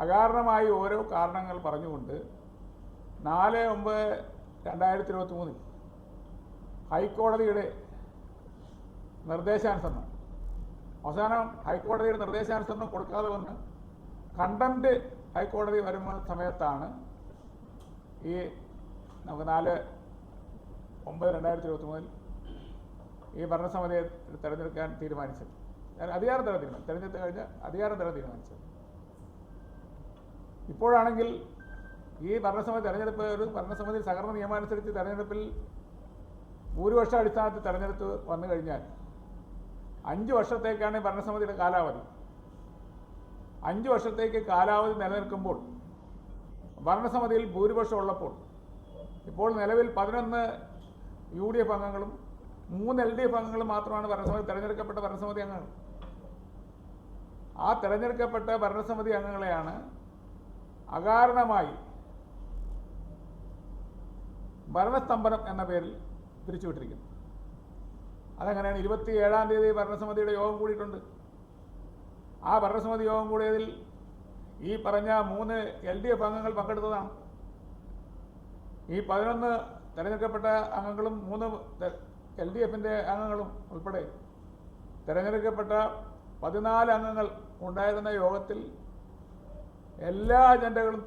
അകാരണമായി ഓരോ കാരണങ്ങൾ പറഞ്ഞുകൊണ്ട് 4/9/2023 ഹൈക്കോടതിയുടെ നിർദ്ദേശാനുസരണം അവസാനം ഹൈക്കോടതിയുടെ നിർദ്ദേശാനുസരണം കൊടുക്കാതെ വന്ന് കണ്ടംപ്റ്റ് ഹൈക്കോടതി വരുന്ന സമയത്താണ് ഈ നമുക്ക് 4/9/2023 ഈ ഭരണസമിതിയെ തിരഞ്ഞെടുക്കാൻ തീരുമാനിച്ചത്. അധികാരം തരാൻ തീരുമാനിച്ചു. തിരഞ്ഞെടുത്ത് കഴിഞ്ഞ് അധികാരം തരാൻ തീരുമാനിച്ചത്. ഇപ്പോഴാണെങ്കിൽ ഈ ഭരണസമിതി തെരഞ്ഞെടുപ്പ് ഒരു ഭരണസമിതി സഹകരണ നിയമാനുസരിച്ച് തെരഞ്ഞെടുപ്പിൽ ഭൂരിപക്ഷ അടിസ്ഥാനത്തിൽ തെരഞ്ഞെടുപ്പ് വന്നു കഴിഞ്ഞാൽ 5 വർഷത്തേക്കാണ് ഈ ഭരണസമിതിയുടെ കാലാവധി. 5 വർഷത്തേക്ക് കാലാവധി നിലനിൽക്കുമ്പോൾ ഭരണസമിതിയിൽ ഭൂരിപക്ഷം ഉള്ളപ്പോൾ ഇപ്പോൾ നിലവിൽ 11 UDF അംഗങ്ങളും 3 LDF അംഗങ്ങളും മാത്രമാണ് തിരഞ്ഞെടുക്കപ്പെട്ട ഭരണസമിതി അംഗങ്ങൾ. ആ തിരഞ്ഞെടുക്കപ്പെട്ട ഭരണസമിതി അംഗങ്ങളെയാണ് അകാരണമായി ഭരണസ്തംഭനം എന്ന പേരിൽ പിരിച്ചുവിട്ടിരിക്കുന്നത്. അതെങ്ങനെയാണ്? 27-ാം തീയതി ഭരണസമിതിയുടെ യോഗം കൂടിയിട്ടുണ്ട്. ആ ഭരണസമിതി യോഗം കൂടിയതിൽ ഈ പറഞ്ഞ 3 LDF അംഗങ്ങൾ പങ്കെടുത്തതാണ്. ഈ 11 തിരഞ്ഞെടുക്കപ്പെട്ട അംഗങ്ങളും 3 LDFിൻ്റെ അംഗങ്ങളും ഉൾപ്പെടെ തിരഞ്ഞെടുക്കപ്പെട്ട 14 അംഗങ്ങൾ ഉണ്ടായിരുന്ന യോഗത്തിൽ എല്ലാ അജണ്ടകളും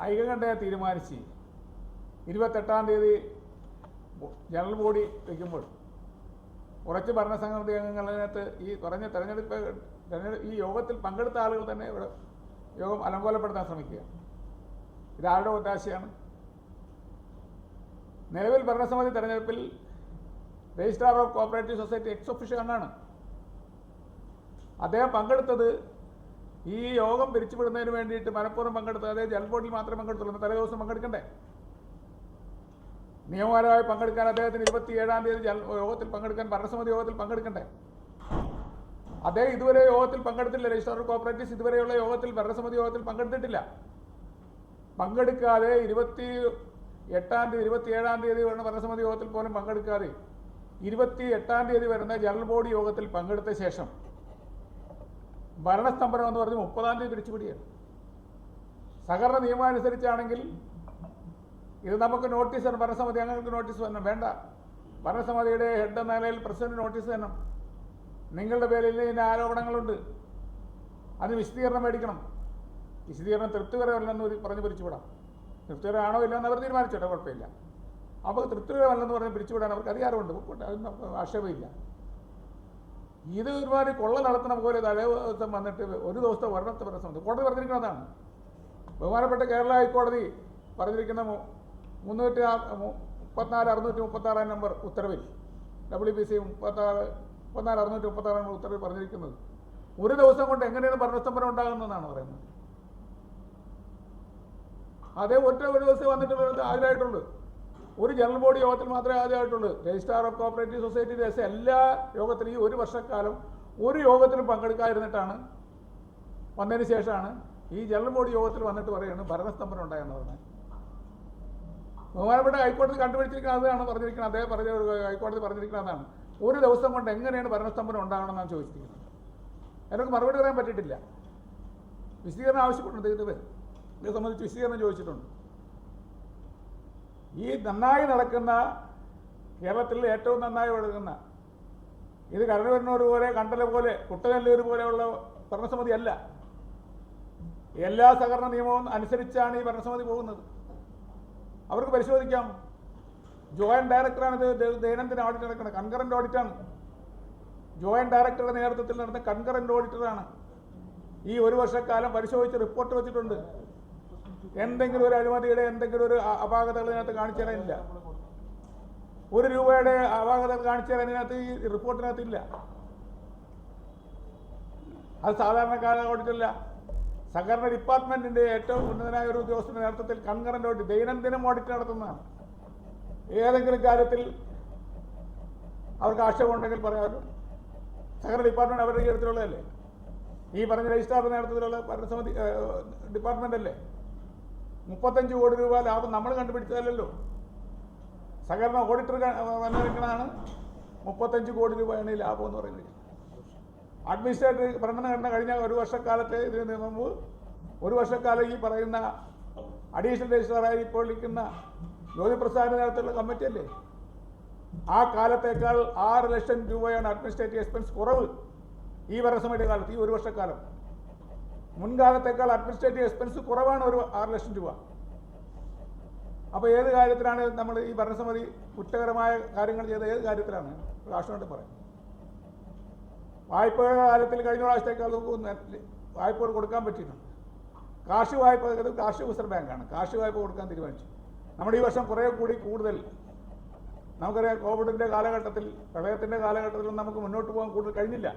ഐകകണ്ഠേന തീരുമാനിച്ച് 28-ാം തീയതി ജനറൽ ബോഡി വയ്ക്കുമ്പോൾ കുറച്ച് ഭരണസമിതി അംഗങ്ങളിനകത്ത് ഈ പറഞ്ഞ ഈ യോഗത്തിൽ പങ്കെടുത്ത ആളുകൾ തന്നെ ഇവിടെ യോഗം അലങ്കോലപ്പെടുത്താൻ ശ്രമിക്കുക. ഇതാരുടെ ഒത്താശയാണ്? നിലവിൽ ഭരണസമിതി തെരഞ്ഞെടുപ്പിൽ registrar of cooperative society ex officio അംഗമാണ്. അദ്ദേഹം പങ്കെടുത്തത് ഈ യോഗം പിരിച്ചുവിടുന്നതിന് വേണ്ടിയിട്ട് മനഃപൂർവ്വം പങ്കെടുത്തത് അതേ ജനറൽ ബോഡിയിൽ മാത്രമേ പങ്കെടുത്തുള്ളൂ. തലേ ദിവസം പങ്കെടുക്കണ്ടേ? നിയമപരമായി പങ്കെടുക്കാൻ അദ്ദേഹത്തിന് 27-ാം തീയതി യോഗത്തിൽ പങ്കെടുക്കാൻ ഭരണസമിതി യോഗത്തിൽ പങ്കെടുക്കണ്ടേ? അദ്ദേഹം ഇതുവരെ യോഗത്തിൽ പങ്കെടുത്തില്ല. രജിസ്ട്രാർ ഓഫ് കോഓപ്പറേറ്റീവ്സ് ഇതുവരെയുള്ള യോഗത്തിൽ ഭരണസമിതി യോഗത്തിൽ പങ്കെടുത്തിട്ടില്ല. പങ്കെടുക്കാതെ 28-ാം തീയതി 27-ാം തീയതി വരുന്ന ഭരണസമിതി യോഗത്തിൽ പോലും പങ്കെടുക്കാതെ 28-ാം തീയതി വരുന്ന ജനറൽ ബോഡി യോഗത്തിൽ പങ്കെടുത്ത ശേഷം ഭരണസ്തംഭനം എന്ന് പറഞ്ഞ് 30-ാം തീയതി പിരിച്ചുപിടിയാണ്. സഹകരണ നിയമം അനുസരിച്ചാണെങ്കിൽ ഇത് നമുക്ക് നോട്ടീസ് തരണം. ഭരണസമിതി അംഗങ്ങൾക്ക് നോട്ടീസ് തരണം. വേണ്ട, ഭരണസമിതിയുടെ ഹെഡ് എന്ന നിലയിൽ പ്രസിഡന്റ് നോട്ടീസ് തരണം. നിങ്ങളുടെ പേരിൽ ഇന്ന ആരോപണങ്ങളുണ്ട്, അതിന് വിശദീകരണം മേടിക്കണം. വിശദീകരണം തൃപ്തികരമല്ലെന്ന് പറഞ്ഞ് പിരിച്ചുവിടാം. തൃപ്തികരമാണോ ഇല്ലെന്ന് അവർ തീരുമാനിച്ചോട്ടെ, കുഴപ്പമില്ല. അപ്പോൾ തൃപ്തികരമല്ലെന്ന് പറഞ്ഞ് പിരിച്ചുവിടാൻ അവർക്ക് അധികാരമുണ്ട്. അതിന് ആക്ഷേപമില്ല. ഇത് ഒരുമാതിരി കൊള്ള നടത്തണ പോലെ തലേ ദിവസം വന്നിട്ട് ഒരു ദിവസത്തെ വർണ്ണത്തെ ഭരണസമിതി കോടതി പറഞ്ഞിരിക്കുന്നതാണ്. ബഹുമാനപ്പെട്ട കേരള ഹൈക്കോടതി പറഞ്ഞിരിക്കുന്ന 334/636 നമ്പർ ഉത്തരവിൽ WPC 34/636 ഉത്തരവിൽ പറഞ്ഞിരിക്കുന്നത് ഒരു ദിവസം കൊണ്ട് എങ്ങനെയാണ് ഭരണസ്തംഭനം ഉണ്ടാകുന്നതെന്നാണ് പറയുന്നത്. അതേ ഒരു ദിവസം വന്നിട്ടുള്ളത് ആദ്യമായിട്ടുള്ളൂ. ഒരു ജനറൽ ബോഡി യോഗത്തിൽ മാത്രമേ ആദ്യമായിട്ടുള്ളൂ. രജിസ്ട്രാർ ഓഫ് കോഓപ്പറേറ്റീവ് സൊസൈറ്റിയുടെ എല്ലാ യോഗത്തിലും ഈ ഒരു വർഷക്കാലം ഒരു യോഗത്തിലും പങ്കെടുക്കാതിരുന്നിട്ടാണ് വന്നതിന് ശേഷമാണ് ഈ ജനറൽ ബോഡി യോഗത്തിൽ വന്നിട്ട് പറയുന്നത് ഭരണസ്തംഭനം ഉണ്ടായെന്ന് പറഞ്ഞത്. ബഹുമാനപ്പെട്ട ഹൈക്കോടതി കണ്ടുപിടിച്ചിരിക്കുന്നത് അതാണ് പറഞ്ഞിരിക്കുന്നത്. അദ്ദേഹം ഹൈക്കോടതി പറഞ്ഞിരിക്കുന്നത് അതാണ്. ഒരു ദിവസം കൊണ്ട് എങ്ങനെയാണ് ഭരണസ്തംഭനം ഉണ്ടാകണമെന്നാണ് ചോദിച്ചിരിക്കുന്നത്. എനിക്ക് മറുപടി പറയാൻ പറ്റിയിട്ടില്ല. വിശദീകരണം ആവശ്യപ്പെട്ടുണ്ട്. ഇത് സംബന്ധിച്ച് വിശദീകരണം ചോദിച്ചിട്ടുണ്ട്. ഈ നന്നായി നടക്കുന്ന കേരളത്തിൽ ഏറ്റവും നന്നായി ഒഴുകുന്ന ഇത് കരടുവന്നൂർ പോലെ കണ്ടല പോലെ കുട്ടനെല്ലൂർ പോലെയുള്ള ഭരണസമിതി അല്ല. എല്ലാ സഹകരണ നിയമവും അനുസരിച്ചാണ് ഈ ഭരണസമിതി പോകുന്നത്. അവർക്ക് പരിശോധിക്കാം. ജോയിന്റ് ഡയറക്ടറാണ് ഇത് ദൈനംദിന ഓഡിറ്റ് നടക്കുന്നത്. കൺകറന്റ് ഓഡിറ്റാണ്. ജോയിന്റ് ഡയറക്ടറുടെ നേതൃത്വത്തിൽ നടന്ന കൺകറന്റ് ഓഡിറ്ററാണ്. ഈ ഒരു വർഷക്കാലം പരിശോധിച്ച് റിപ്പോർട്ട് വെച്ചിട്ടുണ്ട്. എന്തെങ്കിലും ഒരു അഴിമതിയുടെ എന്തെങ്കിലും ഒരു അപാകതകൾ ഇതിനകത്ത് കാണിച്ചു തരാനില്ല. 1 രൂപയുടെ അപാകതകൾ കാണിച്ചു തരാൻ ഇതിനകത്ത് ഈ റിപ്പോർട്ടിനകത്തില്ല. അത് സാധാരണക്കാരുടെ ഓഡിറ്റല്ല. സഹകരണ ഡിപ്പാർട്ട്മെന്റിന്റെ ഏറ്റവും ഉന്നതനായ ഒരു ഉദ്യോഗസ്ഥന്റെ നേതൃത്വത്തിൽ കൺകറന്റ് ഓഡിറ്റ് ദൈനംദിനം ഓഡിറ്റ് നടത്തുന്നതാണ്. ഏതെങ്കിലും കാര്യത്തിൽ അവർക്ക് ആക്ഷേപമുണ്ടെങ്കിൽ പറയാമല്ലോ. സഹകരണ ഡിപ്പാർട്ട്മെന്റ് അവരുടെ കീഴത്തിലുള്ളതല്ലേ. ഈ പറഞ്ഞ രജിസ്ട്രാറുടെ നേതൃത്വത്തിലുള്ള ഭരണസമിതി ഡിപ്പാർട്ട്മെന്റ് അല്ലേ. 35 കോടി രൂപ ലാഭം നമ്മൾ കണ്ടുപിടിച്ചതല്ലോ. സഹകരണ ഓഡിറ്റർ വന്നിരിക്കുന്നതാണ് 35 കോടി രൂപയാണ് ഈ ലാഭം എന്ന് പറയുന്നത്. അഡ്മിനിസ്ട്രേറ്റർ ഭരണം കഴിഞ്ഞ ഒരു വർഷക്കാലത്തെ ഇതിന് മുമ്പ് ഒരു വർഷക്കാലം ഈ പറയുന്ന അഡീഷണൽ രജിസ്ട്രാറായി ഇപ്പോൾ ഇരിക്കുന്ന ജ്യോതിപ്രസാദിന്റെ നേതൃത്വത്തിലുള്ള കമ്മിറ്റിയല്ലേ. ആ കാലത്തേക്കാൾ 6 ലക്ഷം രൂപയാണ് അഡ്മിനിസ്ട്രേറ്റീവ് എക്സ്പെൻസ് കുറവ് ഈ ഭരണസമിതിയുടെ കാലത്ത്. ഈ ഒരു വർഷക്കാലം മുൻകാലത്തേക്കാൾ അഡ്മിനിസ്ട്രേറ്റീവ് എക്സ്പെൻസ് കുറവാണ് 6 ലക്ഷം രൂപ. അപ്പോൾ ഏത് കാര്യത്തിലാണ് നമ്മൾ ഈ ഭരണസമിതി കുറ്റകരമായ കാര്യങ്ങൾ ചെയ്ത? ഏത് കാര്യത്തിലാണ് രാഷ്ട്രീയമായിട്ട് പറയാം? വായ്പയുടെ കാര്യത്തിൽ കഴിഞ്ഞ പ്രാവശ്യത്തേക്കാൾ വായ്പകൾ കൊടുക്കാൻ പറ്റിയിട്ടുണ്ട്. കാർഷിക വായ്പ കാർഷിക റിസർവ് ബാങ്കാണ് കാർഷിക വായ്പ കൊടുക്കാൻ തീരുമാനിച്ചു. നമ്മുടെ ഈ വർഷം കുറേ കൂടി കൂടുതൽ നമുക്കറിയാം, കോവിഡിൻ്റെ കാലഘട്ടത്തിൽ, പ്രളയത്തിൻ്റെ കാലഘട്ടത്തിലും നമുക്ക് മുന്നോട്ട് പോകാൻ കൂടുതൽ കഴിഞ്ഞില്ല.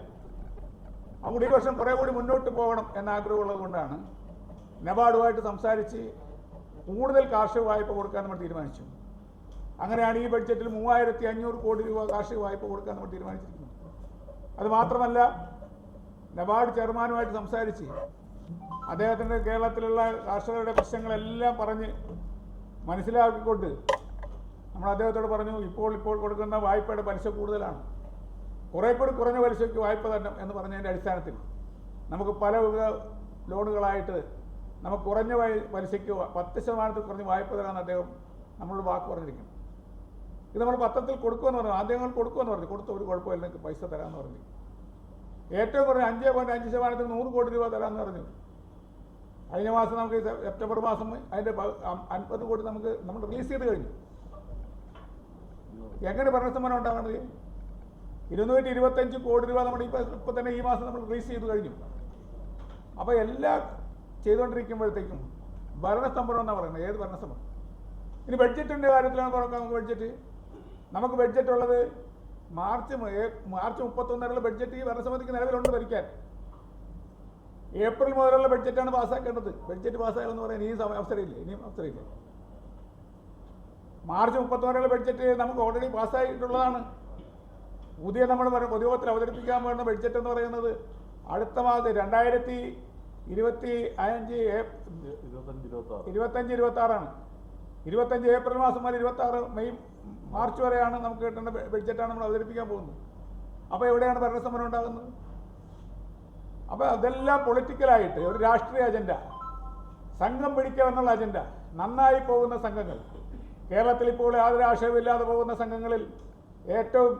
അതുകൊണ്ട് ഈ വർഷം കുറേ കൂടി മുന്നോട്ട് പോകണം എന്ന ആഗ്രഹമുള്ളത് കൊണ്ടാണ് നബാർഡുമായിട്ട് സംസാരിച്ച് കൂടുതൽ കാർഷിക വായ്പ കൊടുക്കാൻ നമ്മൾ തീരുമാനിച്ചു. അങ്ങനെയാണ് ഈ ബഡ്ജറ്റിൽ 3500 കോടി രൂപ കാർഷിക വായ്പ കൊടുക്കാൻ നമ്മൾ തീരുമാനിച്ചിരിക്കുന്നത്. അത് മാത്രമല്ല, നബാർഡ് ചെയർമാനുമായിട്ട് സംസാരിച്ച് അദ്ദേഹത്തിൻ്റെ കേരളത്തിലുള്ള കർഷകരുടെ പ്രശ്നങ്ങളെല്ലാം പറഞ്ഞ് മനസ്സിലാക്കിക്കൊണ്ട് നമ്മൾ അദ്ദേഹത്തോട് പറഞ്ഞു, ഇപ്പോൾ കൊടുക്കുന്ന വായ്പയുടെ പലിശ കൂടുതലാണ്, കുറേ കൂടി കുറഞ്ഞ പലിശയ്ക്ക് വായ്പ തരണം എന്ന് പറഞ്ഞതിൻ്റെ അടിസ്ഥാനത്തിൽ നമുക്ക് പല ലോണുകളായിട്ട് നമുക്ക് കുറഞ്ഞ പലിശയ്ക്ക് 10% കുറഞ്ഞ് വായ്പ തരാമെന്ന് അദ്ദേഹം നമ്മളോട് വാക്ക് പറഞ്ഞിരിക്കുന്നു. ഇത് നമ്മൾ പത്രത്തിൽ കൊടുക്കുമെന്ന് പറഞ്ഞു, ആദ്യം ഞങ്ങൾ കൊടുക്കുമെന്ന് പറഞ്ഞു. കൊടുത്ത ഒരു കുഴപ്പമില്ല, നിങ്ങൾക്ക് പൈസ തരാമെന്ന് പറഞ്ഞു. ഏറ്റവും കുറഞ്ഞ 5.5% 100 കോടി രൂപ തരാമെന്ന് പറഞ്ഞു. കഴിഞ്ഞ മാസം നമുക്ക് സെപ്റ്റംബർ മാസം അതിൻ്റെ 50 കോടി നമ്മൾ റിലീസ് ചെയ്ത് കഴിഞ്ഞു. എങ്ങനെ ഭരണസമ്മേളനം ഉണ്ടാകുന്നത്? 225 കോടി രൂപ നമ്മൾ ഇപ്പോൾ തന്നെ ഈ മാസം നമ്മൾ റിലീസ് ചെയ്ത് കഴിഞ്ഞു. അപ്പോൾ എല്ലാം ചെയ്തുകൊണ്ടിരിക്കുമ്പോഴത്തേക്കും ഭരണസമ്മേളനം എന്നാണ് പറയുന്നത്. ഏത് ഭരണസമ്മേളനം? ഇനി ബഡ്ജറ്റിൻ്റെ കാര്യത്തിലാണ് തുറക്കാം. നമുക്ക് ബഡ്ജറ്റ് ഉള്ളത് മാർച്ച് 31 വരെയുള്ള ബഡ്ജറ്റ് ഈ ഭരണസമിതിക്ക് നിലവിലുണ്ട് ഭരിക്കാൻ. ഏപ്രിൽ മുതലുള്ള ബഡ്ജറ്റാണ് പാസ്സാക്കേണ്ടത്. ബഡ്ജറ്റ് പാസ്സാകണമെന്ന് പറയാൻ ഇനിയും അവസരമില്ല. മാർച്ച് 30 വരെയുള്ള ബഡ്ജറ്റ് നമുക്ക് ഓൾറെഡി പാസ്സായിട്ടുള്ളതാണ്. പുതിയ നമ്മൾ പൊതുയോഗത്തിൽ അവതരിപ്പിക്കാൻ പോകുന്ന ബഡ്ജറ്റ് എന്ന് പറയുന്നത് അടുത്ത മാസം 2025-26 25 ഏപ്രിൽ മാസം മുതൽ 26 മാർച്ച് വരെയാണ് നമുക്ക് കിട്ടേണ്ട ബഡ്ജറ്റാണ് നമ്മൾ അവതരിപ്പിക്കാൻ പോകുന്നത്. അപ്പോൾ എവിടെയാണ് ഭരണസമ്മേളനം ഉണ്ടാകുന്നത്? അപ്പോൾ അതെല്ലാം പൊളിറ്റിക്കലായിട്ട് ഒരു രാഷ്ട്രീയ അജണ്ട, സംഘം പിടിക്കുക എന്നുള്ള അജണ്ട. നന്നായി പോകുന്ന സംഘങ്ങൾ, കേരളത്തിൽ ഇപ്പോൾ യാതൊരു ആശയമില്ലാതെ പോകുന്ന സംഘങ്ങളിൽ ഏറ്റവും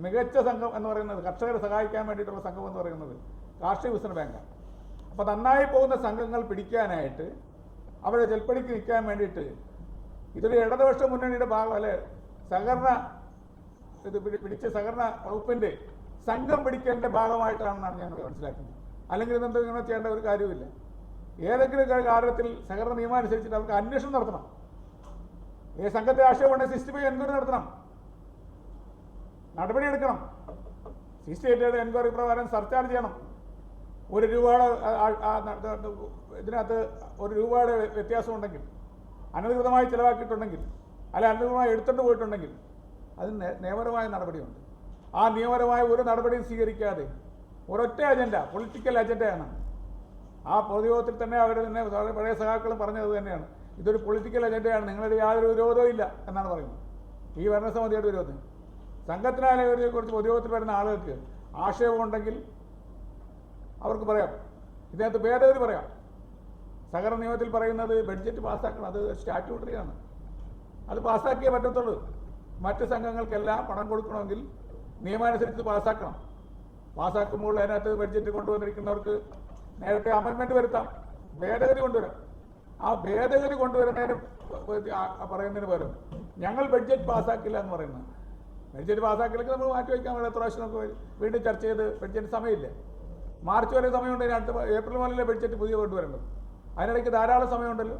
മികച്ച സംഘം എന്ന് പറയുന്നത്, കർഷകരെ സഹായിക്കാൻ വേണ്ടിയിട്ടുള്ള സംഘം എന്ന് പറയുന്നത് കാർഷിക വികസന ബാങ്കാണ്. അപ്പോൾ നന്നായി പോകുന്ന സംഘങ്ങൾ പിടിക്കാനായിട്ട്, അവരെ ജൽപ്പടിക്ക് നിൽക്കാൻ വേണ്ടിയിട്ട് ഇതൊരു ഇടതുപക്ഷ മുന്നണിയുടെ ഭാഗം, അല്ലെ പിടിച്ച സഹകരണ വകുപ്പിൻ്റെ സംഘം പിടിക്കേണ്ട ഭാഗമായിട്ടാണെന്നാണ് ഞാൻ മനസ്സിലാക്കുന്നത്. അല്ലെങ്കിൽ ഇതെന്താ ഇങ്ങനെ ചെയ്യേണ്ട ഒരു കാര്യമില്ല. ഏതെങ്കിലും കാര്യത്തിൽ സഹകരണ നിയമം അനുസരിച്ചിട്ട് അവർക്ക് അന്വേഷണം നടത്തണം. ഈ സംഘത്തെ ആശയമുണ്ടെങ്കിൽ 65 എൻക്വയറി നടത്തണം, നടപടിയെടുക്കണം. 68 എൻക്വയറി പ്രകാരം സർചാർജ് ചെയ്യണം. ₹1 ഇതിനകത്ത് ₹1 വ്യത്യാസം ഉണ്ടെങ്കിൽ, അനധികൃതമായി ചിലവാക്കിയിട്ടുണ്ടെങ്കിൽ, അല്ല അനധികൃതമായി എടുത്തുകൊണ്ട് പോയിട്ടുണ്ടെങ്കിൽ അതിന് നിയമപരമായ നടപടിയുണ്ട്. ആ നിയമപരമായ ഒരു നടപടിയും സ്വീകരിക്കാതെ ഒരൊറ്റ അജണ്ട, പൊളിറ്റിക്കൽ അജണ്ടയാണ്. ആ പൊതുയോഗത്തിൽ തന്നെ അവർ തന്നെ പഴയ സഖാക്കളും പറഞ്ഞത് തന്നെയാണ്, ഇതൊരു പൊളിറ്റിക്കൽ അജണ്ടയാണ്, നിങ്ങളുടെ യാതൊരു വിരോധവും ഇല്ല എന്നാണ് പറയുന്നത്. ഈ ഭരണസമിതിയുടെ വിരോധം സംഘത്തിനായതിനെക്കുറിച്ച് പൊതുയോഗത്തിൽ വരുന്ന ആളുകൾക്ക് ആക്ഷേപമുണ്ടെങ്കിൽ അവർക്ക് പറയാം. ഇതിനകത്ത് ഭേദഗതി പറയാം. സഹകരണ നിയമത്തിൽ പറയുന്നത് ബഡ്ജറ്റ് പാസ്സാക്കണം, അത് സ്റ്റാറ്റ്യൂട്ടറിയാണ്, അത് പാസ്സാക്കിയേ പറ്റത്തുള്ളൂ. മറ്റ് സംഘങ്ങൾക്കെല്ലാം പണം കൊടുക്കണമെങ്കിൽ നിയമാനുസരിച്ച് പാസ്സാക്കണം. പാസ്സാക്കുമ്പോൾ അതിനകത്ത് ബഡ്ജറ്റ് കൊണ്ടുവന്നിരിക്കുന്നവർക്ക് നേരത്തെ അമെൻമെൻറ്റ് വരുത്താം, ഭേദഗതി കൊണ്ടുവരാം. ആ ഭേദഗതി കൊണ്ടുവരുന്നതിന് പറയുന്നതിന് പകരം ഞങ്ങൾ ബഡ്ജറ്റ് പാസ്സാക്കില്ല എന്ന് പറയുന്നത്. ബഡ്ജറ്റ് പാസ്സാക്കില്ലെങ്കിൽ നമ്മൾ മാറ്റിവെക്കാൻ വേണ്ടി എത്ര പ്രാവശ്യം നമുക്ക് വീണ്ടും ചർച്ച ചെയ്ത് ബഡ്ജറ്റ് സമയമില്ല. മാർച്ച് വരെ സമയമുണ്ടെങ്കിൽ അടുത്ത ഏപ്രിൽ മുതലല്ലേ ബഡ്ജറ്റ് പുതിയ കൊണ്ടുവരേണ്ടത്. അതിനിടയ്ക്ക് ധാരാളം സമയമുണ്ടല്ലോ.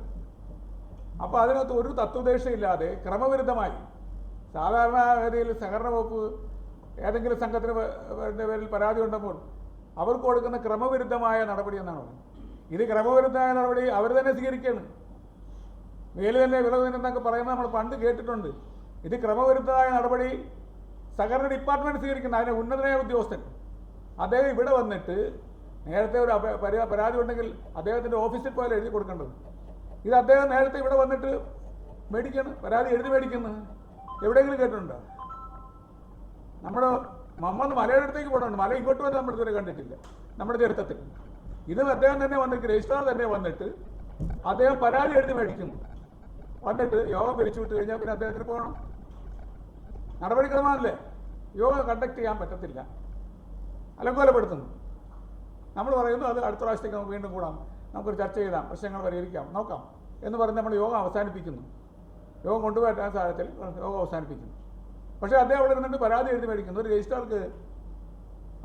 അപ്പോൾ അതിനകത്ത് ഒരു തത്വദേശയില്ലാതെ ക്രമവിരുദ്ധമായി സാധാരണ ഗതിയിൽ സഹകരണ വകുപ്പ് ഏതെങ്കിലും സംഘത്തിന് പേരിൽ പരാതി ഉണ്ടെമ്പോൾ അവർക്ക് കൊടുക്കുന്ന ക്രമവിരുദ്ധമായ നടപടി എന്നാണ് പറയുന്നത്. ഇത് ക്രമവിരുദ്ധമായ നടപടി അവർ തന്നെ സ്വീകരിക്കുകയാണ്. വേല് തന്നെ വിളവ് എന്നൊക്കെ പറയുന്നത് നമ്മൾ പണ്ട് കേട്ടിട്ടുണ്ട്. ഇത് ക്രമവിരുദ്ധമായ നടപടി സഹകരണ ഡിപ്പാർട്ട്മെൻറ്റ് സ്വീകരിക്കുന്ന അതിൻ്റെ ഉന്നതനായ ഉദ്യോഗസ്ഥൻ അദ്ദേഹം ഇവിടെ വന്നിട്ട് നേരത്തെ ഒരു പരാതി ഉണ്ടെങ്കിൽ അദ്ദേഹത്തിൻ്റെ ഓഫീസിൽ പോയാൽ എഴുതി കൊടുക്കേണ്ടത്. ഇത് അദ്ദേഹം നേരത്തെ ഇവിടെ വന്നിട്ട് മേടിക്കണം, പരാതി എഴുതി മേടിക്കുന്നത് എവിടെയെങ്കിലും കേട്ടിട്ടുണ്ടോ? നമ്മുടെ മലയുടെ അടുത്തേക്ക് പോകണുണ്ട്, മല ഇങ്ങോട്ട് വരെ നമ്മൾ ഇതുവരെ കണ്ടിട്ടില്ല നമ്മുടെ ചരിത്രത്തിൽ. ഇത് അദ്ദേഹം തന്നെ വന്നിട്ട് രജിസ്ട്രാർ തന്നെ വന്നിട്ട് അദ്ദേഹം പരാതി എഴുതി മേടിക്കുന്നു. വന്നിട്ട് യോഗം പിരിച്ചുവിട്ട് കഴിഞ്ഞാൽ പിന്നെ അദ്ദേഹത്തിന് പോകണം. നടപടിക്രമമല്ലേ? യോഗം കണ്ടക്ട് ചെയ്യാൻ പറ്റത്തില്ല, അലങ്കോലപ്പെടുത്തുന്നു. നമ്മൾ പറയുന്നു അത് അടുത്ത പ്രാവശ്യത്തേക്ക് നമുക്ക് വീണ്ടും കൂടാം, നമുക്കൊരു ചർച്ച ചെയ്താം, പ്രശ്നങ്ങൾ പരിഹരിക്കാം, നോക്കാം എന്ന് പറഞ്ഞ് നമ്മൾ യോഗം അവസാനിപ്പിക്കുന്നു. യോഗം കൊണ്ടുപോകാൻ സാഹചര്യത്തിൽ യോഗം അവസാനിപ്പിക്കുന്നു. പക്ഷേ അദ്ദേഹം അവിടെ നിന്നിട്ട് പരാതി എഴുതി മേടിക്കുന്നു. ഒരു രജിസ്ട്രാർക്ക്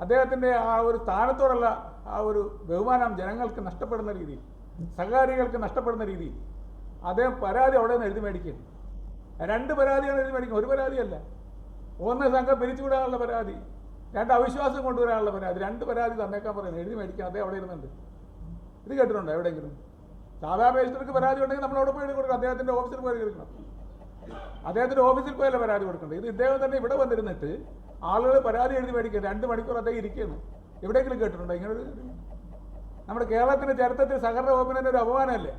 അദ്ദേഹത്തിൻ്റെ ആ ഒരു സ്ഥാനത്തോടുള്ള ആ ഒരു ബഹുമാനം ജനങ്ങൾക്ക് നഷ്ടപ്പെടുന്ന രീതിയിൽ, സഹകാരികൾക്ക് നഷ്ടപ്പെടുന്ന രീതിയിൽ അദ്ദേഹം പരാതി അവിടെ നിന്ന് എഴുതി മേടിക്കുന്നു. 2 പരാതിയാണ് എഴുതി മേടിക്കുന്നത്, ഒരു പരാതിയല്ല. 1 സംഘം പിരിച്ചുവിടാനുള്ള പരാതി, 2 അവിശ്വാസം കൊണ്ടുവരാനുള്ള പരാതി, 2 പരാതി തന്നേക്കാൻ പറയുന്നത്, എഴുതി മേടിക്കാൻ അദ്ദേഹം അവിടെ ഇരുന്നുണ്ട്. ഇത് കേട്ടിട്ടുണ്ടോ എവിടെയെങ്കിലും? സാധാരണ രജിസ്റ്റർക്ക് പരാതി ഉണ്ടെങ്കിൽ നമ്മൾ അവിടെ പോയി എഴുതി കൊടുക്കണം, അദ്ദേഹത്തിൻ്റെ ഓഫീസിൽ പോയി എടുക്കണം. അദ്ദേഹത്തിൻ്റെ ഓഫീസിൽ പോയല്ല പരാതി കൊടുക്കേണ്ടത്. ഇത് ഇദ്ദേഹം തന്നെ ഇവിടെ വന്നിരുന്നിട്ട് ആളുകൾ പരാതി എഴുതി മേടിക്കുന്നത് 2 മണിക്കൂർ അദ്ദേഹം ഇരിക്കുന്നു. എവിടെയെങ്കിലും കേട്ടിട്ടുണ്ടോ ഇങ്ങനൊരു? നമ്മുടെ കേരളത്തിൻ്റെ ചരിത്രത്തിൽ സഹകരണ വകുപ്പിന് തന്നെ ഒരു അപമാനമല്ലേ?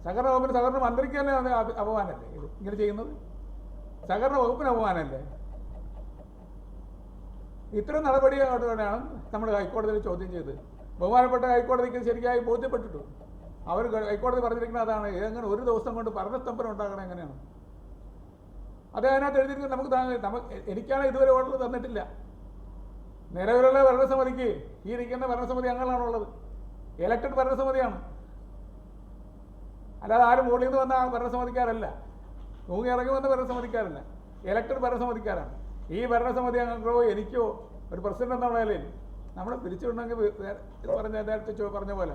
സഹകരണ വകുപ്പിന്, സഹകരണ മന്ത്രിക്ക് തന്നെ അപമാനമല്ലേ ഇത് ഇങ്ങനെ ചെയ്യുന്നത്? സഹകരണ വകുപ്പിന് അപമാനമല്ലേ? ഇത്തരം നടപടിയാണ് നമ്മൾ ഹൈക്കോടതിയിൽ ചോദ്യം ചെയ്ത്. ബഹുമാനപ്പെട്ട ഹൈക്കോടതിക്ക് ശരിയായി ബോധ്യപ്പെട്ടിട്ടു. അവർ ഹൈക്കോടതി പറഞ്ഞിരിക്കുന്നത് അതാണ്, എങ്ങനെ ഒരു ദിവസം കൊണ്ട് ഭരണസ്തംഭനം ഉണ്ടാകണം എങ്ങനെയാണ് അത് അതിനകത്ത് എഴുതിയിരിക്കുന്നത്. എനിക്കാണ് ഇതുവരെ ഓർഡർ തന്നിട്ടില്ല. നിലവിലുള്ള ഭരണസമിതിക്ക് ഈ ഇരിക്കുന്ന ഭരണസമിതി അംഗങ്ങളാണുള്ളത്. ഇലക്ടഡ് ഭരണസമിതിയാണ്, അല്ലാതെ ആരും മുകളിൽ നിന്ന് വന്ന ഭരണസമിതിക്കാരല്ല, തൂങ്ങി ഇറങ്ങി വന്ന ഭരണസമിതിക്കാരല്ല, ഇലക്ടഡ് ഭരണസമിതിക്കാരാണ്. ഈ ഭരണസമിതി അംഗങ്ങളോ എനിക്കോ ഒരു പ്രസിഡന്റ് എന്ന നിലയിൽ നമ്മളെ പിരിച്ചുവിടണമെങ്കിൽ നേരത്തെ പറഞ്ഞ പോലെ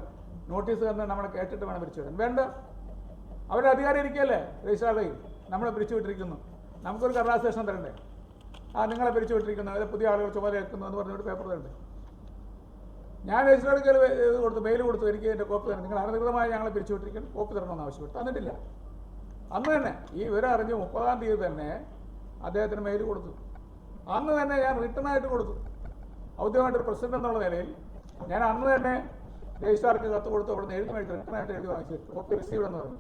നോട്ടീസ് തന്നെ നമ്മളെ കേട്ടിട്ട് വേണം പിരിച്ചുവിടാൻ. വേണ്ട, അവരുടെ അധികാരം ഇരിക്കുകയല്ലേ രജിസ്ട്രാറിൽ, നമ്മളെ പിരിച്ചുവിട്ടിരിക്കുന്നു, നമുക്കൊരു കടലാസേഷൻ തരണ്ടേ? നിങ്ങളെ പിരിച്ചുവിട്ടിരിക്കുന്നു, അതിൽ പുതിയ ആളുകൾ ചുമതല ഏൽക്കുന്നു എന്ന് പറഞ്ഞൊരു പേപ്പർ തരണ്ടേ? ഞാൻ രജിസ്ട്രാർക്ക് കൊടുത്തു, മെയിൽ കൊടുത്തു, എനിക്ക് എൻ്റെ കോപ്പി തരണം, നിങ്ങൾ അനധികൃതമായി ഞങ്ങളെ പിരിച്ചുവിട്ടിരിക്കുന്നു, കോപ്പി തരണമെന്ന് ആവശ്യപ്പെട്ടു, തന്നിട്ടില്ല. അന്ന് തന്നെ ഈ വിവരം അറിഞ്ഞ് 30-ാം തീയതി തന്നെ അദ്ദേഹത്തിന് മെയിൽ കൊടുത്തു. അന്ന് തന്നെ ഞാൻ റിട്ടേണായിട്ട് കൊടുത്തു. ഔദ്യോഗികമായിട്ടൊരു പ്രസിഡന്റ് എന്നുള്ള നിലയിൽ ഞാൻ അന്ന് തന്നെ രജിസ്ട്രാർക്ക് കത്ത് കൊടുത്തു. അവിടെ നിന്ന് എഴുതി മേടിച്ചു, റിട്ടേണായിട്ട് എഴുതി വാങ്ങിച്ചു, കോപ്പി റിസീവ്ഡ് എന്ന് പറഞ്ഞു.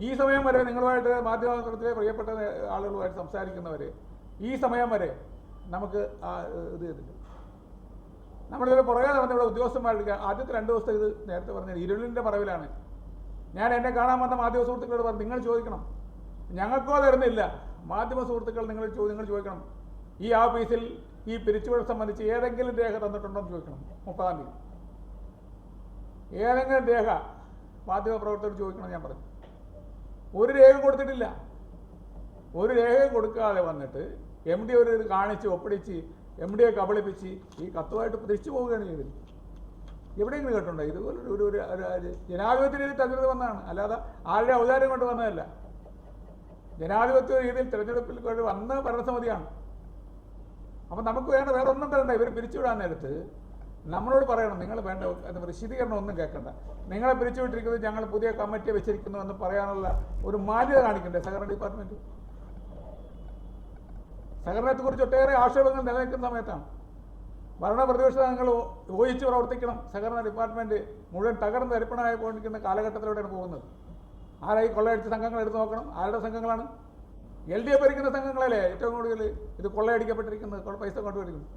ഈ സമയം വരെ നിങ്ങളുമായിട്ട് മാധ്യമത്തിലെ പ്രിയപ്പെട്ട ആളുകളുമായിട്ട് സംസാരിക്കുന്നവർ ഈ സമയം വരെ നമുക്ക് ഇത് ചെയ്തില്ല. നമ്മളിതിൽ പുറകെ നടന്ന ഇവിടെ ഉദ്യോഗസ്ഥന്മാരുടെ ആദ്യത്തെ 2 ദിവസത്തെ ഇത് നേരത്തെ പറഞ്ഞത് ഇരുളിൻ്റെ മറവിലാണ്. ഞാൻ എന്നെ കാണാൻ വന്ന മാധ്യമ സുഹൃത്തുക്കളോട് പറഞ്ഞു, നിങ്ങൾ ചോദിക്കണം, ഞങ്ങൾക്കോ തരുന്നില്ല, മാധ്യമ സുഹൃത്തുക്കൾ നിങ്ങൾ ചോദിക്കണം, ഈ ഓഫീസിൽ ഈ പിരിച്ചുവിടൽ സംബന്ധിച്ച് ഏതെങ്കിലും രേഖ തന്നിട്ടുണ്ടോ എന്ന് ചോദിക്കണം. 30-ാം തീയതി ഏതെങ്കിലും രേഖ മാധ്യമ പ്രവർത്തകർ ചോദിക്കണം. ഞാൻ പറഞ്ഞു, ഒരു രേഖ കൊടുത്തിട്ടില്ല. ഒരു രേഖയും കൊടുക്കാതെ വന്നിട്ട് MD ഒരു ഇത് കാണിച്ച് ഒപ്പിടിച്ച് MDയെ കബളിപ്പിച്ച് ഈ കത്തുമായിട്ട് തിരിച്ചു പോവുകയാണ് ചെയ്തത്. എവിടെയെങ്കിലും കേട്ടുണ്ടോ? ഇതുപോലെ ഒരു ജനാധിപത്യ രീതിയിൽ തെരഞ്ഞെടുപ്പ് വന്നതാണ്, അല്ലാതെ ആരുടെ ഔദാര്യം കൊണ്ട് വന്നതല്ല. ജനാധിപത്യ രീതിയിൽ തിരഞ്ഞെടുപ്പിൽ കൊണ്ട് വന്ന ഭരണസമിതിയാണ്. അപ്പം നമുക്ക് വേണ്ട വേറെ ഒന്നും തരണ്ട. ഇവർ പിരിച്ചുവിടാൻ നേരത്ത് നമ്മളോട് പറയണം, നിങ്ങൾ വേണ്ട വിശദീകരണം ഒന്നും കേൾക്കണ്ട, നിങ്ങളെ പിരിച്ചുവിട്ടിരിക്കുന്നത് ഞങ്ങൾ പുതിയ കമ്മിറ്റിയെ വെച്ചിരിക്കുന്നു എന്ന് പറയാനുള്ള ഒരു മാന്യത കാണിക്കണ്ടേ സഹകരണ ഡിപ്പാർട്ട്മെൻറ്റ്? സഹകരണത്തെക്കുറിച്ച് ഒട്ടേറെ ആക്ഷേപങ്ങൾ നിലനിൽക്കുന്ന സമയത്താണ് ഭരണ പ്രതിപക്ഷ അംഗങ്ങൾ യോജിച്ച് പ്രവർത്തിക്കണം. സഹകരണ ഡിപ്പാർട്ട്മെൻറ്റ് മുഴുവൻ തകർന്ന് തരിപ്പണമായി പോയിരിക്കുന്ന കാലഘട്ടത്തിലൂടെയാണ് പോകുന്നത്. ആരായി കൊള്ളയടിച്ച സംഘങ്ങൾ എടുത്തു നോക്കണം, ആരുടെ സംഘങ്ങളാണ്? LDF ഭരിക്കുന്ന സംഘങ്ങളല്ലേ ഏറ്റവും കൂടുതൽ ഇത് കൊള്ളയടിക്കപ്പെട്ടിരിക്കുന്നത്, പൈസ കൊണ്ടുവരിക്കുന്നത്.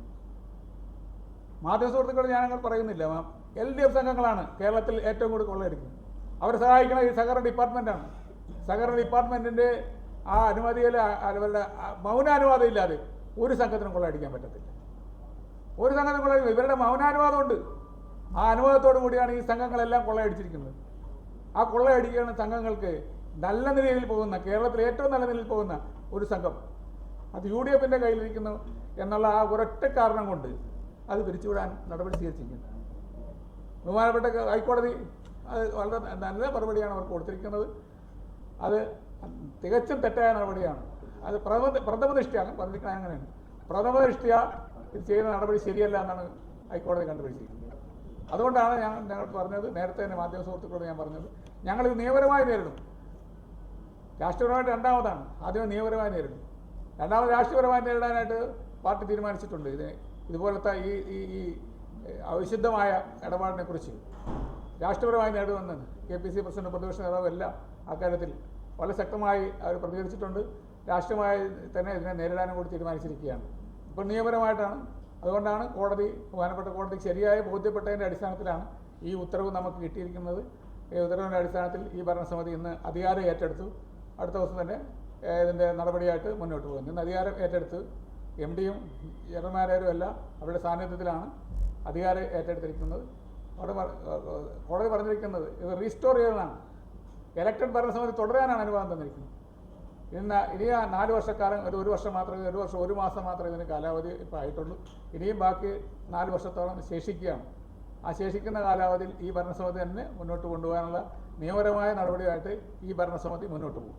മാധ്യമ സുഹൃത്തുക്കൾ ഞാനങ്ങനെ പറയുന്നില്ല, LDF സംഘങ്ങളാണ് കേരളത്തിൽ ഏറ്റവും കൂടുതൽ കൊള്ളയടിക്കുന്നത്. അവരെ സഹായിക്കുന്ന ഈ സഹകരണ ഡിപ്പാർട്ട്മെൻറ്റാണ്. സഹകരണ ഡിപ്പാർട്ട്മെൻറ്റിൻ്റെ ആ അനുമതിയിൽ അവരുടെ മൗനാനുവാദം ഇല്ലാതെ ഒരു സംഘത്തിനും കൊള്ളയടിക്കാൻ പറ്റത്തില്ല. ഒരു സംഘത്തിനും കൊള്ളയടിക്കും. ഇവരുടെ മൗനാനുവാദമുണ്ട്. ആ അനുവാദത്തോടു കൂടിയാണ് ഈ സംഘങ്ങളെല്ലാം കൊള്ളയടിച്ചിരിക്കുന്നത്. ആ കൊള്ളയടിക്കുന്ന സംഘങ്ങൾക്ക് നല്ല നിലയിൽ പോകുന്ന, കേരളത്തിൽ ഏറ്റവും നല്ല നിലയിൽ പോകുന്ന ഒരു സംഘം അത് UDFൻ്റെ കയ്യിലിരിക്കുന്നു എന്നുള്ള ആ ഒരൊറ്റ കാരണം കൊണ്ട് അത് പിരിച്ചുവിടാൻ നടപടി സ്വീകരിച്ചിരിക്കുന്നു. ബഹുമാനപ്പെട്ട ഹൈക്കോടതി അത് വളരെ നല്ല മറുപടിയാണ് അവർക്ക് കൊടുത്തിരിക്കുന്നത്. അത് തികച്ചും തെറ്റായ നടപടിയാണ്. അത് പ്രഥമദൃഷ്ടിയാണ് പറഞ്ഞിരിക്കുന്നത്. അങ്ങനെയാണ് പ്രഥമദൃഷ്ടിയ ഇത് ചെയ്യുന്ന നടപടി ശരിയല്ല എന്നാണ് ഹൈക്കോടതി കണ്ടുപിടിച്ചിരിക്കുന്നത്. അതുകൊണ്ടാണ് ഞങ്ങൾ പറഞ്ഞത്, നേരത്തെ തന്നെ മാധ്യമ സുഹൃത്തുക്കളോട് ഞാൻ പറഞ്ഞത്, ഞങ്ങളിത് നിയമപരമായി നേരിടും. രാഷ്ട്രീയപരമായിട്ട് രണ്ടാമതാണ്, ആദ്യം നിയമപരമായി നേരിടും. രണ്ടാമത് രാഷ്ട്രീയപരമായി നേരിടാനായിട്ട് പാർട്ടി തീരുമാനിച്ചിട്ടുണ്ട്. ഇതുപോലത്തെ ഈ അവിശുദ്ധമായ ഇടപാടിനെ കുറിച്ച് രാഷ്ട്രീയപരമായി നേടുമെന്ന് KPC പ്രസിഡന്റ്, പ്രതിപക്ഷ നേതാവ് എല്ലാം അക്കാര്യത്തിൽ വളരെ ശക്തമായി അവർ പ്രതികരിച്ചിട്ടുണ്ട്. രാഷ്ട്രീയമായി തന്നെ ഇതിനെ നേരിടാനും കൂടി തീരുമാനിച്ചിരിക്കുകയാണ്. ഇപ്പോൾ നിയമപരമായിട്ടാണ് അതുകൊണ്ടാണ് ബഹുമാനപ്പെട്ട കോടതി ശരിയായി ബോധ്യപ്പെട്ടതിൻ്റെ അടിസ്ഥാനത്തിലാണ് ഈ ഉത്തരവ് നമുക്ക് കിട്ടിയിരിക്കുന്നത്. ഈ ഉത്തരവിൻ്റെ അടിസ്ഥാനത്തിൽ ഈ ഭരണസമിതി ഇന്ന് അധികാരം ഏറ്റെടുത്തു. അടുത്ത ദിവസം തന്നെ ഇതിൻ്റെ നടപടിയായിട്ട് മുന്നോട്ട് പോകുന്നു. ഇന്ന് അധികാരം ഏറ്റെടുത്ത് എം ഡിയും ജനറൽ മാനേജരും എല്ലാം അവരുടെ സാന്നിധ്യത്തിലാണ് അധികാരം ഏറ്റെടുത്തിരിക്കുന്നത്. കോടതി പറഞ്ഞിരിക്കുന്നത് ഇത് റീസ്റ്റോർ ചെയ്തതാണ്. ഇലക്ടഡ് ഭരണസമിതി തുടരാനാണ് അനുവാദം തന്നിരിക്കുന്നത്. ഇനി 4 വർഷക്കാലം, ഒരു വർഷം മാത്രമേ, 1 വർഷം 1 മാസം മാത്രമേ ഇതിന് കാലാവധി ഇപ്പോൾ ആയിട്ടുള്ളൂ. ഇനിയും ബാക്കി 4 വർഷത്തോളം ശേഷിക്കുകയാണ്. ആ ശേഷിക്കുന്ന കാലാവധിയിൽ ഈ ഭരണസമിതി തന്നെ മുന്നോട്ട് കൊണ്ടുപോകാനുള്ള നിയമപരമായ നടപടിയായിട്ട് ഈ ഭരണസമിതി മുന്നോട്ട് പോകും.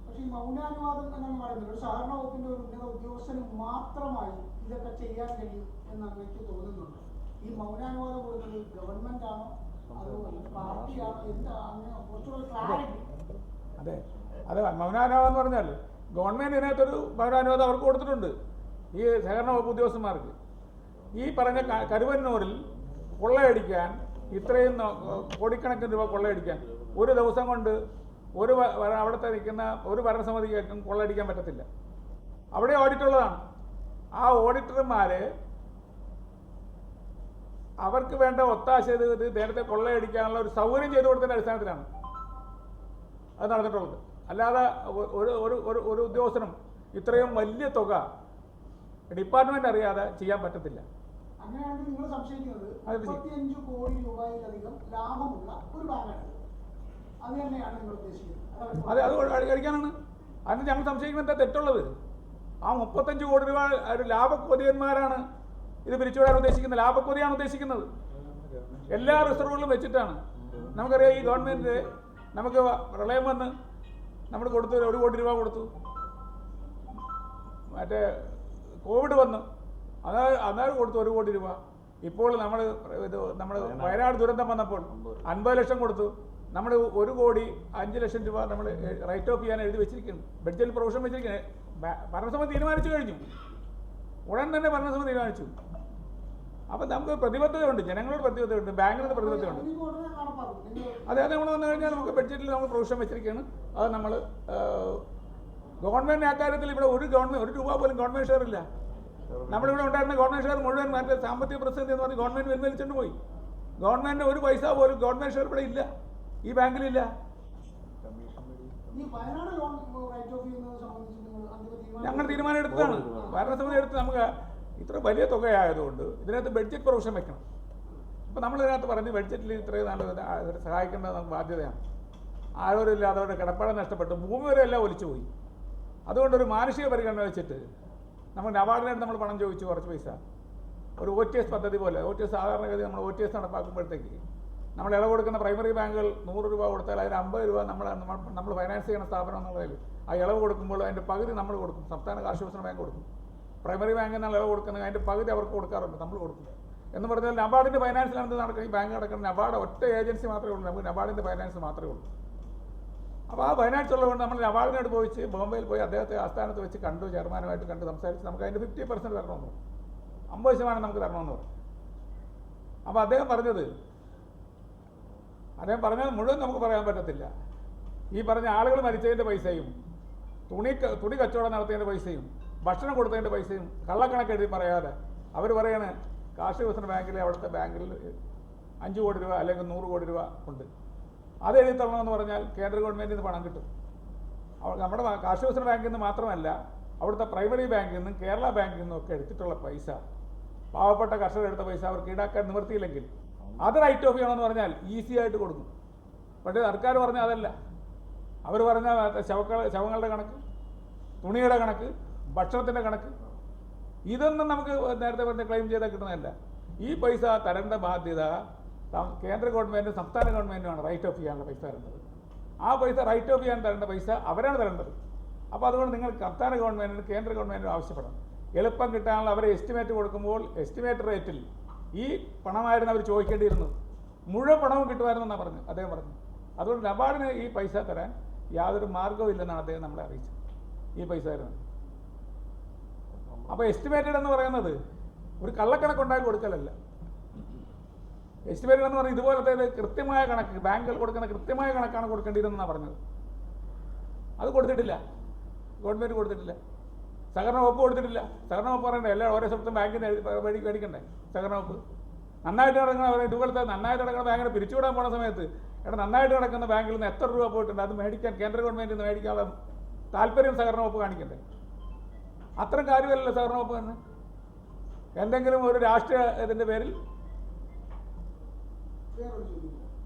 പക്ഷേ ഈ മൗനാനുവാദം എന്നാണ് പറയുന്നത് ഒരു സഹകരണ വകുപ്പിന്റെ ഒരു ഉന്നത ഉദ്യോഗസ്ഥന് മാത്രമായി ഇതൊക്കെ ചെയ്യാൻ കഴിയും എന്നാണ് എനിക്ക് തോന്നുന്നുണ്ട്. ഈ മൗനാനുവാദം കൊടുക്കുന്നത് ഗവൺമെന്റ് ആണോ അതോ പാർട്ടിയാണോ? എന്താ അങ്ങനെ കുറച്ചുകൂടെ ക്ലാരിറ്റി? അതെ മൗനാനുവാദം എന്ന് പറഞ്ഞാൽ ഗവൺമെന്റ് ഇതിനകത്തൊരു മൗനാനുവാദം അവർക്ക് കൊടുത്തിട്ടുണ്ട്. ഈ സഹകരണ വകുപ്പ് ഉദ്യോഗസ്ഥന്മാർക്ക് ഈ പറഞ്ഞ കരുവന്നൂരിൽ കൊള്ളയടിക്കാൻ ഇത്രയും കോടിക്കണക്കിന് രൂപ കൊള്ളയടിക്കാൻ ഒരു ദിവസം കൊണ്ട് അവിടുത്തെ നിൽക്കുന്ന ഒരു ഭരണസമിതിക്കും കൊള്ളയടിക്കാൻ പറ്റത്തില്ല. അവിടെ ഓഡിറ്റുള്ളതാണ്. ആ ഓഡിറ്റർമാർ അവർക്ക് വേണ്ട ഒത്താശ ചെയ്ത് നേരത്തെ കൊള്ളയടിക്കാനുള്ള ഒരു സൗകര്യം ചെയ്തു കൊടുത്തതിൻ്റെ അടിസ്ഥാനത്തിലാണ് അത് നടന്നിട്ടുള്ളത്. അല്ലാതെ ഒരു ഉദ്യോഗസ്ഥനും ഇത്രയും വലിയ തുക ഡിപ്പാർട്ട്മെന്റ് അറിയാതെ ചെയ്യാൻ പറ്റത്തില്ല. അങ്ങനെയാണെങ്കിൽ നിങ്ങൾ സംശയിക്കുന്നത് 35 കോടി രൂപയിലധികം ലാഭമുള്ള ഒരു ബാങ്കാണ്. അത് തന്നെയാണ് നിങ്ങൾ ഉദ്ദേശിക്കുന്നത്? അതെ, അത് കഴിക്കാനാണ്. അതിന് ഞങ്ങൾ സംശയിക്കുന്നത് എന്താ തെറ്റുള്ളത്? ആ 35 കോടി രൂപ ഒരു ലാഭക്കൊതിയന്മാരാണ് ഇത് പിരിച്ചുവിടാൻ ഉദ്ദേശിക്കുന്നത്. ലാഭക്കൊതിയാണ് ഉദ്ദേശിക്കുന്നത്. എല്ലാ റിസർവുകളും വെച്ചിട്ടാണ്. നമുക്കറിയാം ഈ ഗവൺമെന്റ് നമുക്ക് പ്രളയം വന്ന് നമ്മൾ കൊടുത്തു 1 കോടി രൂപ കൊടുത്തു. മറ്റേ കോവിഡ് വന്നു അന്നേരം കൊടുത്തു 1 കോടി രൂപ. ഇപ്പോൾ നമ്മൾ വയനാട് ദുരന്തം വന്നപ്പോൾ 50 ലക്ഷം കൊടുത്തു. നമ്മൾ 1 കോടി 5 ലക്ഷം രൂപ നമ്മൾ റൈറ്റ് ഓഫ് ചെയ്യാൻ എഴുതി വെച്ചിരിക്കുന്നു. ബഡ്ജറ്റിൽ പ്രൊവിഷൻ വെച്ചിരിക്കുന്നത്. ഭരണസമിതി തീരുമാനിച്ചു കഴിഞ്ഞു. ഉടൻ തന്നെ ഭരണസമിതി തീരുമാനിച്ചു. അപ്പം നമുക്ക് പ്രതിബദ്ധതയുണ്ട്, ജനങ്ങളോട് പ്രതിബദ്ധതയുണ്ട്, ബാങ്കിനോട് പ്രതിബദ്ധതയുണ്ട്. അതെ, നമ്മൾ വന്നു കഴിഞ്ഞാൽ നമുക്ക് ബഡ്ജറ്റിൽ നമ്മൾ പ്രൊവിഷൻ വെച്ചിരിക്കുകയാണ്. അത് നമ്മൾ ഗവൺമെൻറ് അക്കാര്യത്തിൽ ഇവിടെ ഒരു രൂപ പോലും ഗവൺമെൻറ് ഷെയർ ഇല്ല. നമ്മളിവിടെ ഉണ്ടായിരുന്ന ഗവൺമെൻറ് ഷെയർ മുഴുവൻ മറ്റേ സാമ്പത്തിക പ്രതിസന്ധി എന്ന് പറഞ്ഞ് ഗവൺമെൻറ് പിൻവലിച്ചുകൊണ്ട് പോയി. ഗവൺമെൻറ് ഒരു പൈസ പോലും ഗവൺമെൻറ് ഷെയർ ഇവിടെ ഇല്ല, ഈ ബാങ്കിലില്ല. ഞങ്ങൾ തീരുമാനം എടുത്തതാണ്. ഭരണസമിതി എടുത്ത് നമുക്ക് ഇത്ര വലിയ തുകയായതുകൊണ്ട് ഇതിനകത്ത് ബഡ്ജറ്റ് പ്രൊവിഷൻ വെക്കണം. അപ്പോൾ നമ്മളിതിനകത്ത് പറഞ്ഞ് ബഡ്ജറ്റിൽ ഇത്രയും നല്ല സഹായിക്കേണ്ടത് നമുക്ക് ബാധ്യതയാണ്. ആരോരുമില്ലാതെ അവരുടെ കിടപ്പാടം നഷ്ടപ്പെട്ടു, ഭൂമി വരെ എല്ലാം ഒലിച്ചു പോയി. അതുകൊണ്ടൊരു മാനുഷിക പരിഗണന വെച്ചിട്ട് നമ്മൾ നബാർഡിനായിട്ട് നമ്മൾ പണം ചോദിച്ചു, കുറച്ച് പൈസ. ഒരു OTS പദ്ധതി പോലെ, OTS സാധാരണഗതി നമ്മൾ OTS നടപ്പാക്കുമ്പോഴത്തേക്ക് നമ്മൾ ഇളവ് കൊടുക്കുന്ന പ്രൈമറി ബാങ്കുകൾ 100 രൂപ കൊടുത്താൽ അതിന് 50 രൂപ നമ്മൾ ഫൈനാൻസ് ചെയ്യുന്ന സ്ഥാപനം എന്നുള്ളതിൽ ആ ഇളവ് കൊടുക്കുമ്പോൾ അതിൻ്റെ പകുതി നമ്മൾ കൊടുക്കും. സംസ്ഥാന കാർഷിക വികസന ബാങ്ക് കൊടുക്കും. പ്രൈമറി ബാങ്കിൽ നിന്നുള്ള ഇളവ് കൊടുക്കുന്നത് അതിൻ്റെ പകുതി അവർക്ക് കൊടുക്കാറുണ്ട്, നമ്മൾ കൊടുക്കും. എന്ന് പറഞ്ഞാൽ നബാർഡിൻ്റെ ഫൈനാൻസിലാണ് ഇത് നടക്കുന്നത്. ഈ ബാങ്ക് നടക്കുന്നത് നബാർഡ് ഒറ്റ ഏജൻസി മാത്രമേ ഉള്ളൂ. നമുക്ക് നബാർഡിൻ്റെ ഫൈനാൻസ് മാത്രമേ ഉള്ളൂ. അപ്പോൾ ആ ഫൈനാൻസ് ഉള്ളതുകൊണ്ട് നമ്മൾ നബാർഡിനോട് പോയിച്ച് ബോംബെയിൽ പോയി അദ്ദേഹത്തെ ആസ്ഥാനത്ത് വെച്ച് കണ്ടു, ചെയർമാനുമായിട്ട് കണ്ട് സംസാരിച്ച് നമുക്ക് അതിൻ്റെ 50% തരണമെന്ന് പറഞ്ഞു. 50% നമുക്ക് തരണമെന്ന് പറഞ്ഞു. അപ്പോൾ അദ്ദേഹം പറഞ്ഞത് മുഴുവൻ നമുക്ക് പറയാൻ പറ്റത്തില്ല. ഈ പറഞ്ഞ ആളുകൾ മരിച്ചതിൻ്റെ പൈസയും തുണി കച്ചവടം നടത്തിയതിൻ്റെ പൈസയും ഭക്ഷണം കൊടുത്തതിൻ്റെ പൈസയും കള്ളക്കണക്ക് എഴുതി പറയാതെ അവർ പറയാണ് കാർഷിക വികസന ബാങ്കിലെ അവിടുത്തെ ബാങ്കിൽ 5 കോടി രൂപ അല്ലെങ്കിൽ 100 കോടി രൂപ ഉണ്ട്, അത് എഴുതി തരണമെന്ന് പറഞ്ഞാൽ കേന്ദ്ര ഗവൺമെൻറ്റിൽ നിന്ന് പണം കിട്ടും. നമ്മുടെ കാർഷിക വികസന ബാങ്കിൽ നിന്ന് മാത്രമല്ല, അവിടുത്തെ പ്രൈമറി ബാങ്കിൽ നിന്നും കേരള ബാങ്കിൽ നിന്നും ഒക്കെ എടുത്തിട്ടുള്ള പൈസ, പാവപ്പെട്ട കർഷകർ എടുത്ത പൈസ അവർക്ക് ഈടാക്കാൻ നിവൃത്തിയില്ലെങ്കിൽ അത് റൈറ്റ് ഓഫ് ചെയ്യണമെന്ന് പറഞ്ഞാൽ ഈസി ആയിട്ട് കൊടുക്കും. പക്ഷേ സർക്കാർ പറഞ്ഞാൽ അതല്ല. അവർ പറഞ്ഞാൽ ശവങ്ങളുടെ കണക്ക്, തുണിയുടെ കണക്ക്, ഭക്ഷണത്തിൻ്റെ കണക്ക്, ഇതൊന്നും നമുക്ക് നേരത്തെ പറഞ്ഞ ക്ലെയിം ചെയ്താൽ കിട്ടുന്നതല്ല. ഈ പൈസ തരേണ്ട ബാധ്യത കേന്ദ്ര ഗവൺമെൻറ്റും സംസ്ഥാന ഗവൺമെൻറ്റുമാണ് റൈറ്റ് ഓഫ് ചെയ്യാനുള്ള പൈസ തരേണ്ടത്. ആ പൈസ റൈറ്റ് ഓഫ് ചെയ്യാൻ തരേണ്ട പൈസ അവരാണ് തരേണ്ടത്. അപ്പോൾ അതുകൊണ്ട് നിങ്ങൾ സംസ്ഥാന ഗവൺമെൻറ്റിനും കേന്ദ്ര ഗവൺമെൻറ്റിനും ആവശ്യപ്പെടണം. എളുപ്പം കിട്ടാനുള്ള അവരെ എസ്റ്റിമേറ്റ് കൊടുക്കുമ്പോൾ എസ്റ്റിമേറ്റ് റേറ്റിൽ ഈ പണമായിരുന്നു അവർ ചോദിക്കേണ്ടിയിരുന്നത്. മുഴുവൻ പണവും കിട്ടുമായിരുന്നെന്നാണ് അദ്ദേഹം പറഞ്ഞു. അതുകൊണ്ട് നബാർഡിന് ഈ പൈസ തരാൻ യാതൊരു മാർഗവും ഇല്ലെന്നാണ് അദ്ദേഹം നമ്മളെ അറിയിച്ചത്. ഈ പൈസ തരുന്നത്. അപ്പോൾ എസ്റ്റിമേറ്റഡ് എന്ന് പറയുന്നത് ഒരു കള്ളക്കണക്കുണ്ടാക്കി കൊടുക്കലല്ല. എസ്റ്റിമേറ്റഡ് എന്ന് പറഞ്ഞാൽ ഇതുപോലത്തെ കൃത്യമായ കണക്ക്, ബാങ്കുകൾ കൊടുക്കുന്ന കൃത്യമായ കണക്കാണ് കൊടുക്കേണ്ടിയിരുന്നെന്നാണ് പറഞ്ഞത്. അത് കൊടുത്തിട്ടില്ല, ഗവൺമെൻറ് കൊടുത്തിട്ടില്ല. സഹകരണ വകുപ്പ് കൊടുത്തിട്ടില്ല. സഹകരണ വകുപ്പ് പറയണ്ടേ എല്ലാം ഓരോ സ്ഥലത്തും ബാങ്കിന് മേടിക്കണ്ടേ? സഹകരണ വകുപ്പ് നന്നായിട്ട് കിടക്കുന്ന ഇതുപോലത്തെ നന്നായിട്ട് കിടക്കുന്ന ബാങ്കിനെ പിരിച്ചുവിടാൻ പോണ സമയത്ത് നന്നായിട്ട് കിടക്കുന്ന ബാങ്കിൽ നിന്ന് എത്ര രൂപ പോയിട്ടുണ്ട് അത് മേടിക്കാൻ കേന്ദ്ര ഗവൺമെൻറ്റിൽ നിന്ന് മേടിക്കാനുള്ള താല്പര്യം സഹകരണ വകുപ്പ് കാണിക്കണ്ടേ? അത്തരം കാര്യമല്ലല്ലോ സഹകരണ വകുപ്പ് തന്നെ. എന്തെങ്കിലും ഒരു രാഷ്ട്രീയ ഇതിൻ്റെ പേരിൽ വേറൊരു ചോദ്യം,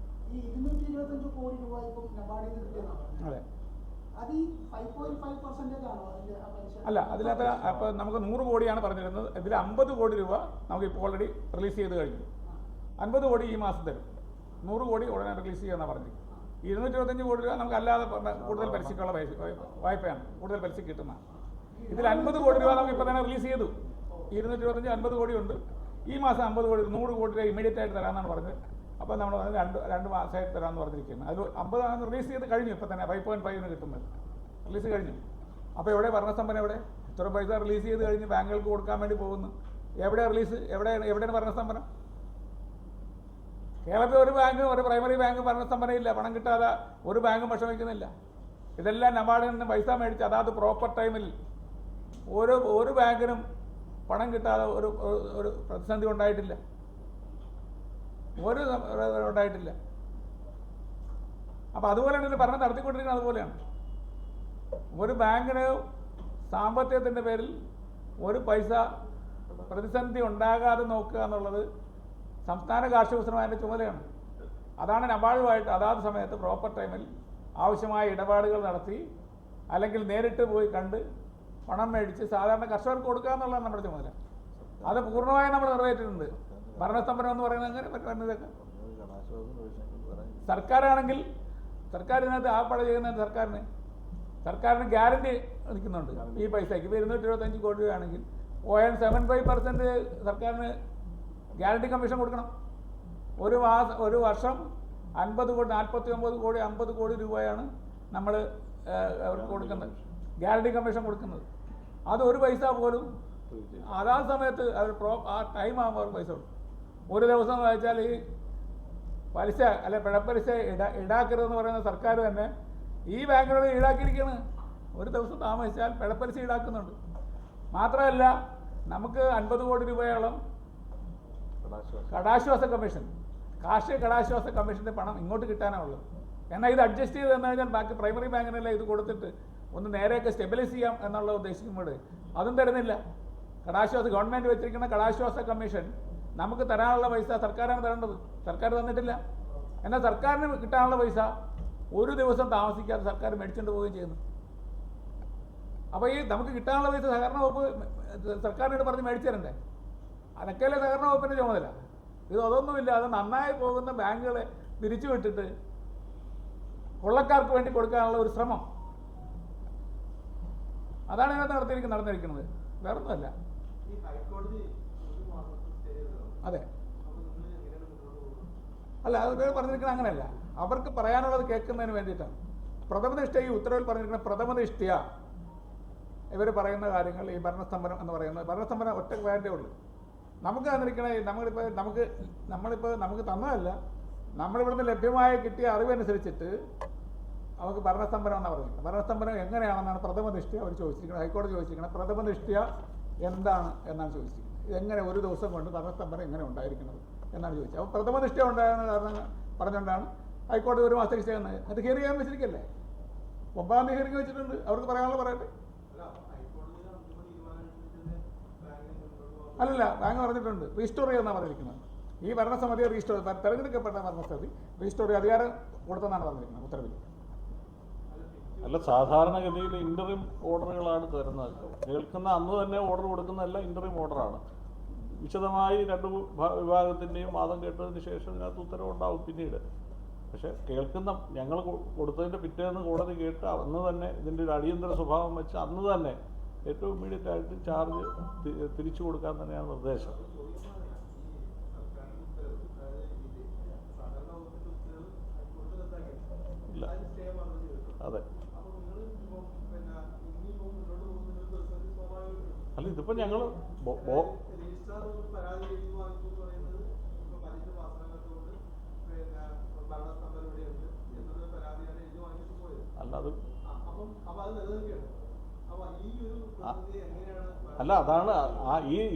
ഈ 225 കോടി രൂപ ഇപ്പം നബാർഡിൽ നിന്ന് കിട്ടിയതാണ്. അതെ, അത് ഈ 5.5% ആണോ അതിന്റെ പലിശ? അല്ല, അതിനകത്ത് അപ്പോൾ നമുക്ക് 100 കോടിയാണ് പറഞ്ഞിരുന്നത്. ഇതിൽ 50 കോടി രൂപ നമുക്ക് ഇപ്പോൾ ഓൾറെഡി റിലീസ് ചെയ്ത് കഴിഞ്ഞു. 50 കോടി ഈ മാസം തരും. 100 കോടി ഉടനെ റിലീസ് ചെയ്യാമെന്നാണ് പറഞ്ഞത്. 225 കോടി രൂപ നമുക്ക് അല്ലാതെ കൂടുതൽ പലിശക്കുള്ള വായ്പയാണ്, കൂടുതൽ പലിശ കിട്ടുന്നതാണ്. ഇതിൽ 50 കോടി രൂപ നമുക്ക് ഇപ്പോൾ തന്നെ റിലീസ് ചെയ്തു. 225 50 കോടി ഉണ്ട്. ഈ മാസം 50 കോടി 100 കോടി രൂപ ഇമ്മീഡിയറ്റ് ആയിട്ട് തരാമെന്നാണ് പറഞ്ഞത്. അപ്പോൾ നമ്മൾ രണ്ട് മാസമായിട്ട് തരാമെന്ന് പറഞ്ഞിരിക്കുന്നത്. അത് 50 റിലീസ് ചെയ്ത് കഴിഞ്ഞു. ഇപ്പോൾ തന്നെ 5.5 കിട്ടുന്നത് റിലീസ് കഴിഞ്ഞു. അപ്പോൾ എവിടെ ഭരണസ്തംഭനം? എവിടെ ഇത്ര പൈസ റിലീസ് ചെയ്ത് കഴിഞ്ഞ് ബാങ്കുകൾക്ക് കൊടുക്കാൻ വേണ്ടി പോകുന്നു? എവിടെയാണ് റിലീസ്? എവിടെയാണ് ഭരണസ്തംഭനം? കേരളത്തിൽ ഒരു ബാങ്ക്, ഒരു പ്രൈമറി ബാങ്ക് ഭരണസ്തംഭനം ഇല്ല. പണം കിട്ടാതെ ഒരു ബാങ്കും വിഷമിക്കുന്നില്ല. ഇതെല്ലാം നബാർഡിൽ നിന്ന് പൈസ മേടിച്ച് അതാത് പ്രോപ്പർ ടൈമിൽ ഒരു ബാങ്കിനും പണം കിട്ടാതെ ഒരു പ്രതിസന്ധി ഉണ്ടായിട്ടില്ല, ഉണ്ടായിട്ടില്ല. അപ്പോൾ അതുപോലെയാണ് ഇതിന് ഭരണം നടത്തിക്കൊണ്ടിരിക്കുന്നത്. അതുപോലെയാണ് ഒരു ബാങ്കിന് സാമ്പത്തികത്തിൻ്റെ പേരിൽ ഒരു പൈസ പ്രതിസന്ധി ഉണ്ടാകാതെ നോക്കുക എന്നുള്ളത് സംസ്ഥാന കാർഷിക വികസനത്തിൻ്റെ ചുമതലയാണ്. അതാണ് നബാർഡുമായിട്ട് അതാത് സമയത്ത് പ്രോപ്പർ ടൈമിൽ ആവശ്യമായ ഇടപാടുകൾ നടത്തി അല്ലെങ്കിൽ നേരിട്ട് പോയി കണ്ട് പണം മേടിച്ച് സാധാരണ കർഷകർക്ക് കൊടുക്കുക എന്നുള്ളതാണ് നമ്മുടെ ചുമതല. അത് പൂർണ്ണമായും നമ്മൾ നിറവേറ്റിട്ടുണ്ട്. ഭരണസ്തംഭനം എന്ന് പറയുന്നത് അങ്ങനെ പറ്റുന്നതൊക്കെ സർക്കാരാണെങ്കിൽ സർക്കാരിനകത്ത് ആപ്പട ചെയ്യുന്നത് സർക്കാരിന് ഗ്യാരണ്ടി നിൽക്കുന്നുണ്ട്. ഈ പൈസയ്ക്ക് ഇപ്പോൾ 225 കോടി രൂപയാണെങ്കിൽ 0.75% സർക്കാരിന് ഗ്യാരണ്ടി കമ്മീഷൻ കൊടുക്കണം. ഒരു വർഷം 50 കോടി 49 കോടി 50 കോടി രൂപയാണ് നമ്മൾ അവർക്ക് കൊടുക്കുന്നത്, ഗ്യാരണ്ടി കമ്മീഷൻ കൊടുക്കുന്നത്. അത് ഒരു പൈസ പോലും അതാത് സമയത്ത് അവർ ആ ടൈം ആകുമ്പോൾ അവർ പൈസ കൊടുക്കും. ഒരു ദിവസം വായിച്ചാൽ ഈ പലിശ അല്ലെ പിഴപ്പലിശ ഈടാക്കരുതെന്ന് പറയുന്ന സർക്കാർ തന്നെ ഈ ബാങ്കിനോട് ഈടാക്കിയിരിക്കുകയാണ്. ഒരു ദിവസം താമസിച്ചാൽ പിഴപ്പലിശ ഈടാക്കുന്നുണ്ട്. മാത്രമല്ല നമുക്ക് 50 കോടി രൂപയോളം കടാശ്വാസ കമ്മീഷൻ, കാർഷിക കടാശ്വാസ കമ്മീഷൻ്റെ പണം ഇങ്ങോട്ട് കിട്ടാനുള്ളത്. എന്നാൽ ഇത് അഡ്ജസ്റ്റ് ചെയ്ത് തന്നു കഴിഞ്ഞാൽ ബാക്കി പ്രൈമറി ബാങ്കിനെല്ലാം ഇത് കൊടുത്തിട്ട് ഒന്ന് നേരെയൊക്കെ സ്റ്റെബിലൈസ് ചെയ്യാം എന്നുള്ള ഉദ്ദേശിക്കുമ്പോൾ അതും തരുന്നില്ല. ഗവൺമെൻറ് വെച്ചിരിക്കുന്ന കടാശ്വാസ കമ്മീഷൻ നമുക്ക് തരാനുള്ള പൈസ സർക്കാരാണ് തരേണ്ടത്. സർക്കാർ തന്നിട്ടില്ല. എന്നാൽ സർക്കാരിന് കിട്ടാനുള്ള പൈസ ഒരു ദിവസം താമസിക്കാതെ സർക്കാർ മേടിച്ചുകൊണ്ട് പോവുകയും ചെയ്യുന്നു. അപ്പോൾ ഈ നമുക്ക് കിട്ടാനുള്ള പൈസ സഹകരണ വകുപ്പ് സർക്കാരിനോട് പറഞ്ഞ് മേടിച്ചു തരണ്ടേ? അതൊക്കെയല്ലേ സഹകരണ വകുപ്പിൻ്റെ ചുമതല. അതൊന്നുമില്ല. അത് നന്നായി പോകുന്ന ബാങ്കുകളെ പിരിച്ചു വിട്ടിട്ട് കൊള്ളക്കാർക്ക് വേണ്ടി കൊടുക്കാനുള്ള ഒരു ശ്രമം, അതാണ് ഇതിനകത്ത് നടന്നിരിക്കുന്നത്. വേറൊന്നുമല്ല. അതെ, അല്ല, അത് പറഞ്ഞിരിക്കുന്നത് അങ്ങനെയല്ല. അവർക്ക് പറയാനുള്ളത് കേൾക്കുന്നതിന് വേണ്ടിയിട്ടാണ്. പ്രഥമനിഷ്ഠ ഈ ഉത്തരവിൽ പറഞ്ഞിരിക്കുന്ന പ്രഥമനിഷ്ഠയ ഇവർ പറയുന്ന കാര്യങ്ങൾ ഈ ഭരണസ്തംഭനം എന്ന് പറയുന്നത്, ഭരണസ്തംഭനം ഒറ്റ വേണ്ടേ ഉള്ളൂ. നമുക്ക് തന്നിരിക്കണേ നമുക്ക് തന്നതല്ല, നമ്മളിവിടുന്ന് ലഭ്യമായി കിട്ടിയ അറിവനുസരിച്ചിട്ട് നമുക്ക് ഭരണസ്തംഭനം എന്നാണ് പറയുന്നത്. ഭരണസ്തംഭനം എങ്ങനെയാണെന്നാണ് പ്രഥമനിഷ്ഠ അവർ ചോദിച്ചിരിക്കുന്നത്. ഹൈക്കോടതി ചോദിച്ചിരിക്കുന്നത് പ്രഥമനിഷ്ഠ എന്താണ് എന്നാണ് ചോദിച്ചിരിക്കുന്നത്. ഇതെങ്ങനെ ഒരു ദിവസം കൊണ്ട് ഭരണസ്തംഭനം എങ്ങനെ ഉണ്ടായിരിക്കുന്നത് എന്നാണ് ചോദിച്ചത്. അപ്പോൾ പ്രഥമനിഷ്ഠ ഉണ്ടാകുന്ന കാരണം പറഞ്ഞുകൊണ്ടാണ് ഹൈക്കോടതി ഒരു മാസത്തേക്ക് സ്റ്റേ ചെയ്യുന്നത്. അത് ഹിയറിംഗ് ചെയ്യാൻ വെച്ചിരിക്കല്ലേ? 9-ാം തീയതി ഹിയറിംഗ് വെച്ചിട്ടുണ്ട്. അവർക്ക് പറയാനുള്ള പറയട്ടെ. അല്ലല്ല, ബാങ്ക് പറഞ്ഞിട്ടുണ്ട് റീസ്റ്റോർ ചെയ്യുമെന്നാണ് പറഞ്ഞിരിക്കുന്നത്. ഈ ഭരണസമിതി റീസ്റ്റോർ, തെരഞ്ഞെടുക്കപ്പെട്ട ഭരണസമിതി റീസ്റ്റോർ അധികാരം കൊടുത്തെന്നാണ് പറഞ്ഞിരിക്കുന്നത് ഉത്തരവിൽ. അല്ല, സാധാരണഗതിയിൽ ഇൻ്ററിം ഓർഡറുകളാണ് തരുന്നത്. കേൾക്കുന്ന അന്ന് തന്നെ ഓർഡർ കൊടുക്കുന്നതല്ല, ഇൻ്ററിം ഓർഡറാണ്. വിശദമായി രണ്ട് വിഭാഗത്തിൻ്റെയും വാദം കേട്ടതിന് ശേഷം ഇതിനകത്ത് ഉത്തരവുണ്ടാവും പിന്നീട്. പക്ഷേ കേൾക്കുന്ന ഞങ്ങൾ കൊടുത്തതിൻ്റെ പിറ്റേന്ന് കോടതി കേട്ട് അന്ന് തന്നെ ഇതിൻ്റെ ഒരു അടിയന്തര സ്വഭാവം വെച്ച് അന്ന് തന്നെ ഏറ്റവും ഇമ്മീഡിയറ്റ് ആയിട്ട് ചാർജ് തിരിച്ചു കൊടുക്കാൻ തന്നെയാണ് നിർദ്ദേശം. ഇല്ല, അതെ. അല്ല, ഇതിപ്പോൾ ഞങ്ങൾ അല്ല, അത് അല്ല, അതാണ്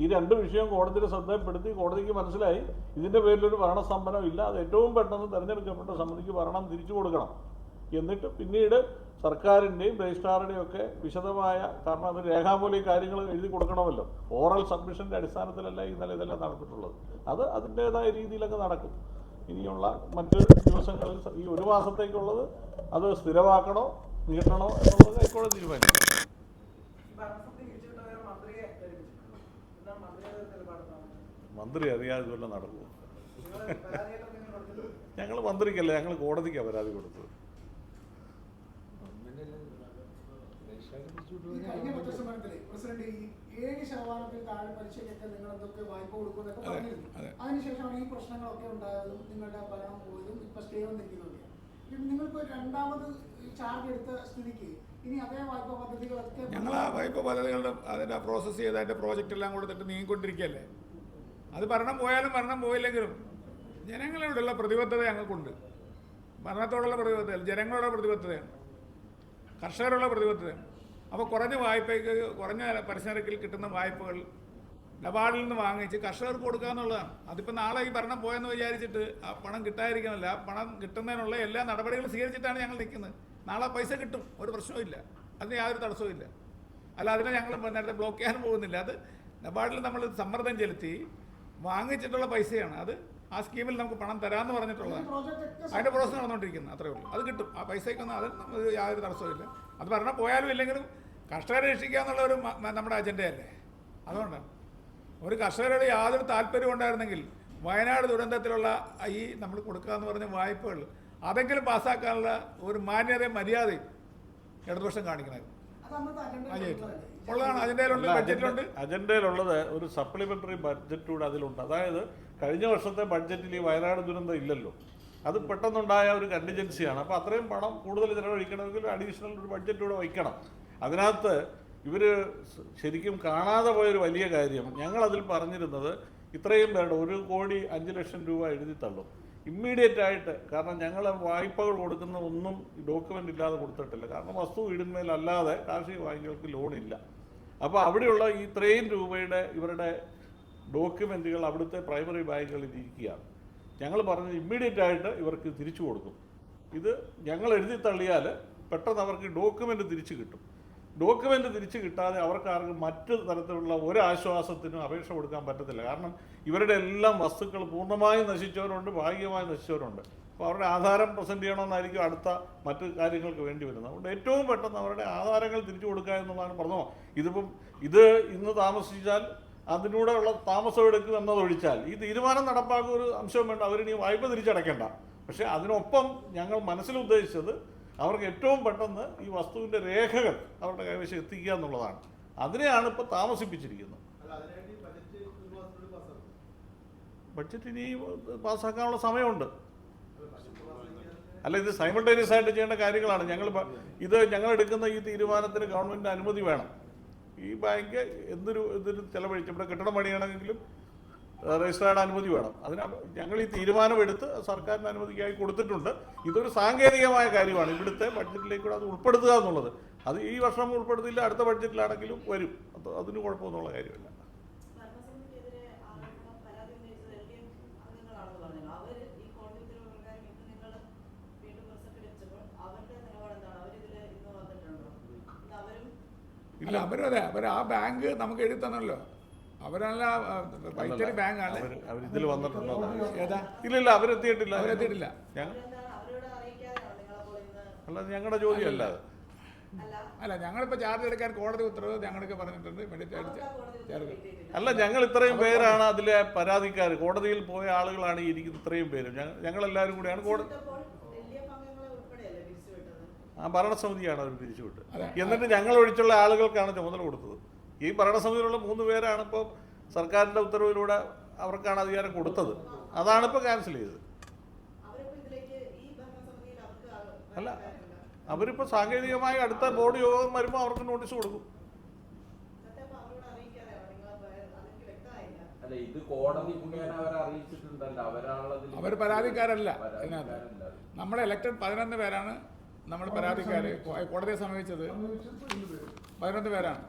ഈ രണ്ട് വിഷയം കോടതിയുടെ ശ്രദ്ധയിൽപ്പെടുത്തി കോടതിക്ക് മനസ്സിലായി ഇതിന്റെ പേരിലൊരു ഭരണസ്തംഭനം ഇല്ല, അത് ഏറ്റവും പെട്ടെന്ന് തെരഞ്ഞെടുക്കപ്പെട്ട സമിതിക്ക് ഭരണം തിരിച്ചു കൊടുക്കണം. എന്നിട്ട് പിന്നീട് സർക്കാരിൻ്റെയും രജിസ്ട്രാറുടെയും ഒക്കെ വിശദമായ, കാരണം അത് രേഖാമൂലം കാര്യങ്ങൾ എഴുതി കൊടുക്കണമല്ലോ, ഓറൽ സബ്മിഷൻ്റെ അടിസ്ഥാനത്തിലല്ല ഇന്നലെ ഇതെല്ലാം നടന്നിട്ടുള്ളത്. അത് അതിൻ്റേതായ രീതിയിലൊക്കെ നടക്കും. ഇനിയുള്ള മറ്റ് ദിവസങ്ങളിൽ ഈ ഒരു മാസത്തേക്കുള്ളത് അത് സ്ഥിരമാക്കണോ നീട്ടണോ എന്നുള്ളത് ഹൈക്കോടതി തീരുമാനിക്കും. മന്ത്രി അറിയാതെ ഇതുവല്ല നടക്കുമോ? ഞങ്ങൾ മന്ത്രിക്കല്ല, ഞങ്ങൾ കോടതിക്കാണ് പരാതി കൊടുത്തത്. കഴിഞ്ഞ പത്രസമ്മേളനത്തില് പ്രസിഡന്റ് ഈ 7% താഴെ പലിശയ്ക്കൊക്കെ നിങ്ങൾ എന്തൊക്കെ വായ്പ കൊടുക്കുമെന്നൊക്കെ പറഞ്ഞിരുന്നു. അതിനുശേഷമാണ് ഈ പ്രശ്നങ്ങളൊക്കെ ഉണ്ടായതും നിങ്ങളുടെ ഭരണം പോയതും ഇപ്പൊ സ്റ്റേ വന്നിരിക്കുന്നതൊക്കെ. നിങ്ങളിപ്പോ രണ്ടാമത് ചാർജ് എടുത്ത സ്ഥിതിക്ക് ഇനി അതേ വായ്പ പദ്ധതികളൊക്കെ ഞങ്ങൾ ആ വായ്പ പദ്ധതികളുടെ അതിൻ്റെ പ്രോസസ്സ് ചെയ്ത് അതിൻ്റെ പ്രോജക്റ്റ് എല്ലാം കൊടുത്തിട്ട് നീങ്ങിക്കൊണ്ടിരിക്കുകയല്ലേ. അത് ഭരണം പോയാലും ഭരണം പോയില്ലെങ്കിലും ജനങ്ങളോടുള്ള പ്രതിബദ്ധത ഞങ്ങൾക്കുണ്ട്. ഭരണത്തോടുള്ള പ്രതിബദ്ധതയല്ല, ജനങ്ങളുടെ പ്രതിബദ്ധതയാണ്, കർഷകരുള്ള പ്രതിബദ്ധതയാണ്. അപ്പോൾ കുറഞ്ഞ വായ്പയ്ക്ക് കുറഞ്ഞ പലിശ നിരക്കിൽ കിട്ടുന്ന വായ്പകൾ നബാർഡിൽ നിന്ന് വാങ്ങിച്ച് കർഷകർക്ക് കൊടുക്കുക എന്നുള്ളതാണ്. അതിപ്പോൾ നാളെ ഈ ഭരണം പോയെന്ന് വിചാരിച്ചിട്ട് ആ പണം കിട്ടാതിരിക്കണമല്ല, ആ പണം കിട്ടുന്നതിനുള്ള എല്ലാ നടപടികളും സ്വീകരിച്ചിട്ടാണ് ഞങ്ങൾ നിൽക്കുന്നത്. നാളെ പൈസ കിട്ടും, ഒരു പ്രശ്നവുമില്ല, അതിന് യാതൊരു തടസ്സവും ഇല്ല. അല്ല, അതിനെ ഞങ്ങൾ നേരത്തെ ബ്ലോക്ക് ചെയ്യാനും പോകുന്നില്ല. അത് നബാർഡിൽ നമ്മൾ സമ്മർദ്ദം ചെലുത്തി വാങ്ങിച്ചിട്ടുള്ള പൈസയാണ്. അത് ആ സ്കീമിൽ നമുക്ക് പണം തരാമെന്ന് പറഞ്ഞിട്ടുള്ളതാണ്. അതിൻ്റെ പ്രോസസ്സ് നടന്നുകൊണ്ടിരിക്കുന്നത്, അത്രേ ഉള്ളൂ. അത് കിട്ടും, ആ പൈസയ്ക്കൊന്നും അതിന് യാതൊരു തടസ്സവും ഇല്ല. അത് ഭരണം പോയാലും ഇല്ലെങ്കിലും കർഷകരെ രക്ഷിക്കുക എന്നുള്ള ഒരു നമ്മുടെ അജണ്ടയല്ലേ. അതുകൊണ്ടാണ് ഒരു കർഷകരുടെ യാതൊരു താല്പര്യം ഉണ്ടായിരുന്നെങ്കിൽ വയനാട് ദുരന്തത്തിലുള്ള ഈ നമ്മൾ കൊടുക്കുക എന്ന് പറഞ്ഞ വായ്പകൾ അതെങ്കിലും പാസ്സാക്കാനുള്ള ഒരു മാന്യതയും മര്യാദയും ഇടതുപക്ഷം കാണിക്കുന്നത് ഉള്ളതാണ്. അജണ്ടയിലുണ്ട്, ബഡ്ജറ്റിലുണ്ട്. അജണ്ടയിലുള്ളത് ഒരു സപ്ലിമെൻ്ററി ബഡ്ജറ്റൂടെ അതിലുണ്ട്. അതായത് കഴിഞ്ഞ വർഷത്തെ ബഡ്ജറ്റിൽ ഈ വയനാട് ദുരന്തം ഇല്ലല്ലോ, അത് പെട്ടെന്നുണ്ടായ ഒരു കണ്ടിജൻസിയാണ്. അപ്പോൾ അത്രയും പണം കൂടുതൽ ചിലവഴിക്കണമെങ്കിൽ അഡീഷണൽ ഒരു ബഡ്ജറ്റൂടെ വയ്ക്കണം. അതിനകത്ത് ഇവർ ശരിക്കും കാണാതെ പോയൊരു വലിയ കാര്യം, ഞങ്ങളതിൽ പറഞ്ഞിരുന്നത് ഇത്രയും പേരുടെ 1,05,00,000 രൂപ എഴുതി തള്ളും ഇമ്മീഡിയറ്റ് ആയിട്ട്. കാരണം ഞങ്ങൾ വായ്പകൾ കൊടുക്കുന്ന ഒന്നും ഡോക്യുമെൻ്റ് ഇല്ലാതെ കൊടുത്തിട്ടില്ല. കാരണം വസ്തു വീടിന്മേലല്ലാതെ കാർഷിക ബാങ്കുകൾക്ക് ലോണില്ല. അപ്പോൾ അവിടെയുള്ള ഇത്രയും രൂപയുടെ ഇവരുടെ ഡോക്യുമെൻറ്റുകൾ അവിടുത്തെ പ്രൈമറി ബാങ്കുകളിൽ ഇരിക്കുകയാണ്. ഞങ്ങൾ പറഞ്ഞത് ഇമ്മീഡിയറ്റ് ആയിട്ട് ഇവർക്ക് തിരിച്ചു കൊടുക്കും. ഇത് ഞങ്ങൾ എഴുതി തള്ളിയാൽ പെട്ടെന്ന് അവർക്ക് ഡോക്യുമെൻ്റ് തിരിച്ചു കിട്ടും. ഡോക്യുമെൻ്റ് തിരിച്ചു കിട്ടാതെ അവർക്കാർക്കും മറ്റു തരത്തിലുള്ള ഒരാശ്വാസത്തിനും അപേക്ഷ കൊടുക്കാൻ പറ്റത്തില്ല. കാരണം ഇവരുടെ എല്ലാം വസ്തുക്കൾ പൂർണ്ണമായും നശിച്ചവരുണ്ട്, ഭാഗികമായി നശിച്ചവരുണ്ട്. അപ്പോൾ അവരുടെ ആധാരം പ്രസൻറ്റ് ചെയ്യണമെന്നായിരിക്കും അടുത്ത മറ്റു കാര്യങ്ങൾക്ക് വേണ്ടി വരുന്നത്. അതുകൊണ്ട് ഏറ്റവും പെട്ടെന്ന് അവരുടെ ആധാരങ്ങൾ തിരിച്ചു കൊടുക്കുക എന്നുള്ളതാണ് പറഞ്ഞത്. ഇത് ഇന്ന് താമസിച്ചാൽ അതിലൂടെ ഉള്ള താമസം എടുക്കും എന്നതൊഴിച്ചാൽ ഈ തീരുമാനം നടപ്പാക്കുക ഒരു അംശവും വേണ്ട. അവരിനി വായ്പ തിരിച്ചടയ്ക്കേണ്ട. പക്ഷേ അതിനൊപ്പം ഞങ്ങൾ മനസ്സിൽ ഉദ്ദേശിച്ചത് അവർക്ക് ഏറ്റവും പെട്ടെന്ന് ഈ വസ്തുവിൻ്റെ രേഖകൾ അവരുടെ കൈവശം എത്തിക്കുക എന്നുള്ളതാണ്. അതിനെയാണ് ഇപ്പോൾ താമസിപ്പിച്ചിരിക്കുന്നത്. ബഡ്ജറ്റ് ഇനി പാസ്സാക്കാനുള്ള സമയമുണ്ട്. അല്ല, ഇത് സൈമൾട്ടേനിയസ് ആയിട്ട് ചെയ്യേണ്ട കാര്യങ്ങളാണ്. ഞങ്ങൾ എടുക്കുന്ന ഈ തീരുമാനത്തിന് ഗവൺമെൻറ്റിൻ്റെ അനുമതി വേണം. ഈ ബാങ്ക് ഇതിന് ചിലവഴിച്ച് ഇവിടെ കെട്ടിടം പണിയണമെങ്കിലും രജിസ്ട്രാറുടെ അനുമതി വേണം. അതിന് ഞങ്ങൾ ഈ തീരുമാനമെടുത്ത് സർക്കാരിൻ്റെ അനുമതിക്കായി കൊടുത്തിട്ടുണ്ട്. ഇതൊരു സാങ്കേതികമായ കാര്യമാണ്. ഇവിടുത്തെ ബഡ്ജറ്റിലേക്കൂടെ അത് ഉൾപ്പെടുത്തുക എന്നുള്ളത്. അത് ഈ വർഷം ഉൾപ്പെടുത്തില്ല, അടുത്ത ബഡ്ജറ്റിലാണെങ്കിലും വരും. അതിന് കുഴപ്പമൊന്നുള്ള കാര്യമില്ല. ഇല്ല, അവർ ആ ബാങ്ക് നമുക്ക് എഴുതി തന്നല്ലോ. അവരല്ല പൈത്തരി ബാങ്കാണ്. ഇതിൽ വന്നിട്ടുണ്ടോ? ഏതാ? ഇല്ല, അവരെത്തിയിട്ടില്ല. അല്ല, ഞങ്ങളുടെ ജോലിയല്ല. അല്ല, ഞങ്ങളിപ്പോൾ ചാർജ് എടുക്കാൻ കോടതി ഉത്തരവ് ഞങ്ങൾക്ക് പറഞ്ഞിട്ടുണ്ട്. അല്ല, ഞങ്ങൾ ഇത്രയും പേരാണ് അതിലെ പരാതിക്കാർ. കോടതിയിൽ പോയ ആളുകളാണ് ഈ ഇരിക്കുന്ന ഇത്രയും പേരും. ഞങ്ങളെല്ലാവരും കൂടിയാണ് കോടതി ഭരണസമിതിയാണ് അവർ പിരിച്ചുവിട്ടത്. എന്നിട്ട് ഞങ്ങൾ ഒഴിച്ചുള്ള ആളുകൾക്കാണ് ചുമതല കൊടുത്തത്. ഈ ഭരണസമിതിയിലുള്ള 3 പേരാണ് ഇപ്പോൾ സർക്കാരിൻ്റെ ഉത്തരവിലൂടെ അവർക്കാണ് അധികാരം കൊടുത്തത്. അതാണ് ഇപ്പോൾ ക്യാൻസൽ ചെയ്തത്. അല്ല, അവരിപ്പോൾ സാങ്കേതികമായി അടുത്ത ബോർഡ് യോഗം വരുമ്പോൾ അവർക്ക് നോട്ടീസ് കൊടുക്കും. അവർ പരാതിക്കാരല്ല. ഇതിനകത്ത് നമ്മുടെ ഇലക്ടഡ് 11 പേരാണ് നമ്മൾ പരാതിക്കാർ കോടതിയെ സമീപിച്ചത് 11 പേരാണ്.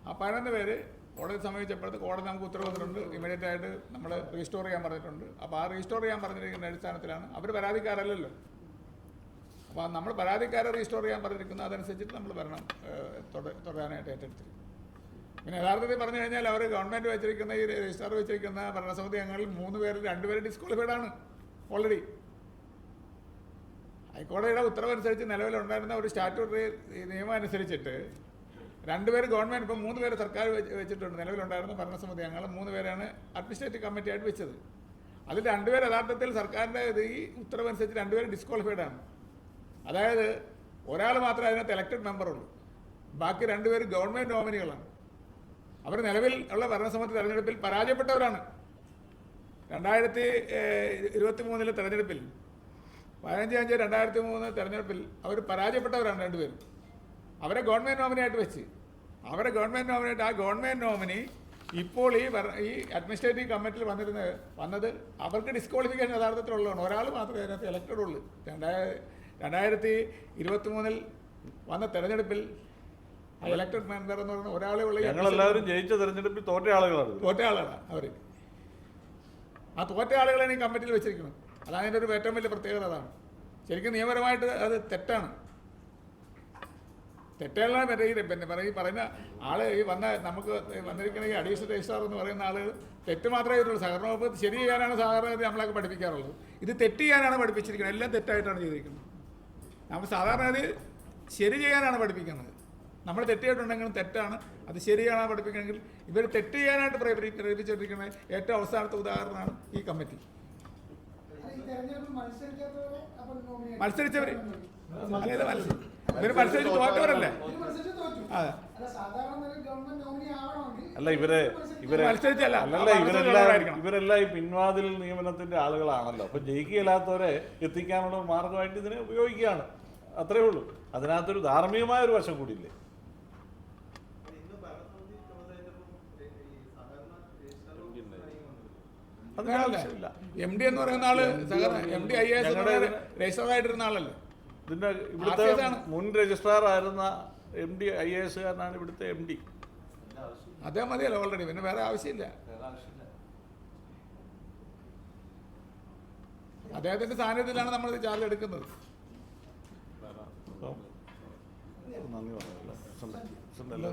ആ 11 പേര് കോടതി സമീപിച്ചപ്പോഴത്തെ കോടതി നമുക്ക് ഉത്തരവ് തന്നിട്ടുണ്ട്, ഇമീഡിയറ്റ് ആയിട്ട് നമ്മൾ റീസ്റ്റോർ ചെയ്യാൻ പറഞ്ഞിട്ടുണ്ട്. അപ്പോൾ ആ റീസ്റ്റോർ ചെയ്യാൻ പറഞ്ഞിരിക്കുന്ന അടിസ്ഥാനത്തിലാണ് അവർ പരാതിക്കാരല്ലല്ലോ. അപ്പോൾ നമ്മൾ പരാതിക്കാരെ റീസ്റ്റോർ ചെയ്യാൻ പറഞ്ഞിരിക്കുന്നത് അതനുസരിച്ചിട്ട് നമ്മൾ ഭരണം തുടരാനായിട്ട് ഏറ്റെടുത്തിരിക്കും. പിന്നെ യഥാർത്ഥത്തിൽ പറഞ്ഞു കഴിഞ്ഞാൽ അവർ ഗവൺമെൻറ് വെച്ചിരിക്കുന്ന ഈ രജിസ്ട്രാർ വെച്ചിരിക്കുന്ന ഭരണസമിതി അംഗങ്ങളിൽ 3 പേരിൽ 2 പേര് ഡിസ്ക്വാളിഫൈഡ് ആണ് ഓൾറെഡി. ഹൈക്കോടതിയുടെ ഉത്തരവനുസരിച്ച് നിലവിലുണ്ടായിരുന്ന ഒരു സ്റ്റാറ്റ്യൂട്ടറി നിയമം അനുസരിച്ചിട്ട് 2 പേര് ഗവൺമെൻറ്, ഇപ്പം 3 പേര് സർക്കാർ വെച്ചിട്ടുണ്ട്. നിലവിലുണ്ടായിരുന്ന ഭരണസമിതി അംഗങ്ങൾ 3 പേരാണ് അഡ്മിനിസ്ട്രേറ്റീവ് കമ്മിറ്റി ആയിട്ട് വെച്ചത്. അതിൽ 2 പേര് യഥാർത്ഥത്തിൽ സർക്കാരിൻ്റെ ഈ ഉത്തരവനുസരിച്ച് 2 പേര് ഡിസ്ക്വാളിഫൈഡ് ആണ്. അതായത് ഒരാൾ മാത്രമേ അതിനകത്ത് എലക്റ്റഡ് മെമ്പറുള്ളൂ, ബാക്കി 2 പേര് ഗവൺമെൻറ് നോമിനികളാണ്. അവർ നിലവിൽ ഉള്ള ഭരണസമിതി തെരഞ്ഞെടുപ്പിൽ പരാജയപ്പെട്ടവരാണ്. 2023 തെരഞ്ഞെടുപ്പിൽ 15/5/2003 തെരഞ്ഞെടുപ്പിൽ അവർ പരാജയപ്പെട്ടവരാണ് 2 പേരും. അവരെ ഗവൺമെൻറ് നോമിനിയായിട്ട് വെച്ച് അവരെ ഗവൺമെൻറ് നോമിനിയായിട്ട് ആ ഗവൺമെൻറ് നോമിനി ഇപ്പോൾ ഈ അഡ്മിനിസ്ട്രേറ്റീവ് കമ്മിറ്റിയിൽ വന്നത് അവർക്ക് ഡിസ്ക്വാളിഫിക്കേഷൻ യഥാർത്ഥത്തിലുള്ളതാണ്. ഒരാൾ മാത്രമേ അതിനകത്ത് എലക്റ്റഡ് ഉള്ളൂ. 2023 വന്ന തെരഞ്ഞെടുപ്പിൽ ഇലക്ടഡ് മെമ്പർ എന്ന് പറയുന്ന ഒരാളെ ഉള്ള ഞങ്ങളെല്ലാവരും ജയിച്ച തെരഞ്ഞെടുപ്പിൽ തോറ്റ ആളുകളാണ് അവർ. ആ തോറ്റ ആളുകളെ ഈ കമ്മിറ്റിയിൽ വെച്ചിരിക്കണം. അതാണ് അതിൻ്റെ ഒരു ഏറ്റവും വലിയ പ്രത്യേകത. അതാണ് ശരിക്കും നിയമപരമായിട്ട് അത് തെറ്റാണ്. തെറ്റുകളാണ് മറ്റേ ഈ പറയുന്ന ആൾ നമുക്ക് വന്നിരിക്കുന്ന ഈ അഡീഷണൽ രജിസ്ട്രാർ എന്ന് പറയുന്ന ആളുകൾ തെറ്റ് മാത്രമേ ഇതുള്ളൂ. സഹകരണ വകുപ്പ് ശരി ചെയ്യാനാണ് സാധാരണ നമ്മളൊക്കെ പഠിപ്പിക്കാറുള്ളത്. ഇത് തെറ്റ് ചെയ്യാനാണ് പഠിപ്പിച്ചിരിക്കുന്നത്. എല്ലാം തെറ്റായിട്ടാണ് ചെയ്തിരിക്കുന്നത്. നമ്മൾ സാധാരണ ശരി ചെയ്യാനാണ് പഠിപ്പിക്കുന്നത്. നമ്മൾ തെറ്റായിട്ടുണ്ടെങ്കിലും തെറ്റാണ്, അത് ശരിയാണ് പഠിപ്പിക്കണമെങ്കിൽ ഇവർ തെറ്റ് ചെയ്യാനായിട്ട് പ്രേരിപ്പിച്ചിരിക്കുന്ന ഏറ്റവും അവസാനത്തെ ഉദാഹരണമാണ് ഈ കമ്മിറ്റി. മത്സരിച്ചവർ ഇവർ മത്സരിച്ച് തോറ്റവരല്ലേ? അതെ, അല്ല ഇവരെല്ലാം ഈ പിൻവാതിൽ നിയമനത്തിന്റെ ആളുകളാണല്ലോ. അപ്പൊ ജയിക്കുകയില്ലാത്തവരെ എത്തിക്കാനുള്ള മാർഗമായിട്ട് ഇതിനെ ഉപയോഗിക്കുകയാണ്. അത്രേ ഉള്ളൂ. അതിനകത്തൊരു ധാർമ്മികമായ ഒരു വശം കൂടിയില്ലേ? MD എന്ന് പറയുന്ന ആള് MD IAS രജിസ്റ്റർ ആയിട്ടിരുന്ന ആളല്ലേ? ഇതിന്റെ ഇവിടുത്തെ മുൻ രജിസ്ട്രാർ ആയിരുന്ന MD IAS കാരനാണ് ഇവിടുത്തെ MD. അദ്ദേഹം മതിയല്ലോ ഓൾറെഡി, പിന്നെ വേറെ ആവശ്യമില്ല. അദ്ദേഹത്തിന്റെ സാന്നിധ്യത്തിലാണ് നമ്മൾ ചാർജ് എടുക്കുന്നത്. നന്ദി പറഞ്ഞു.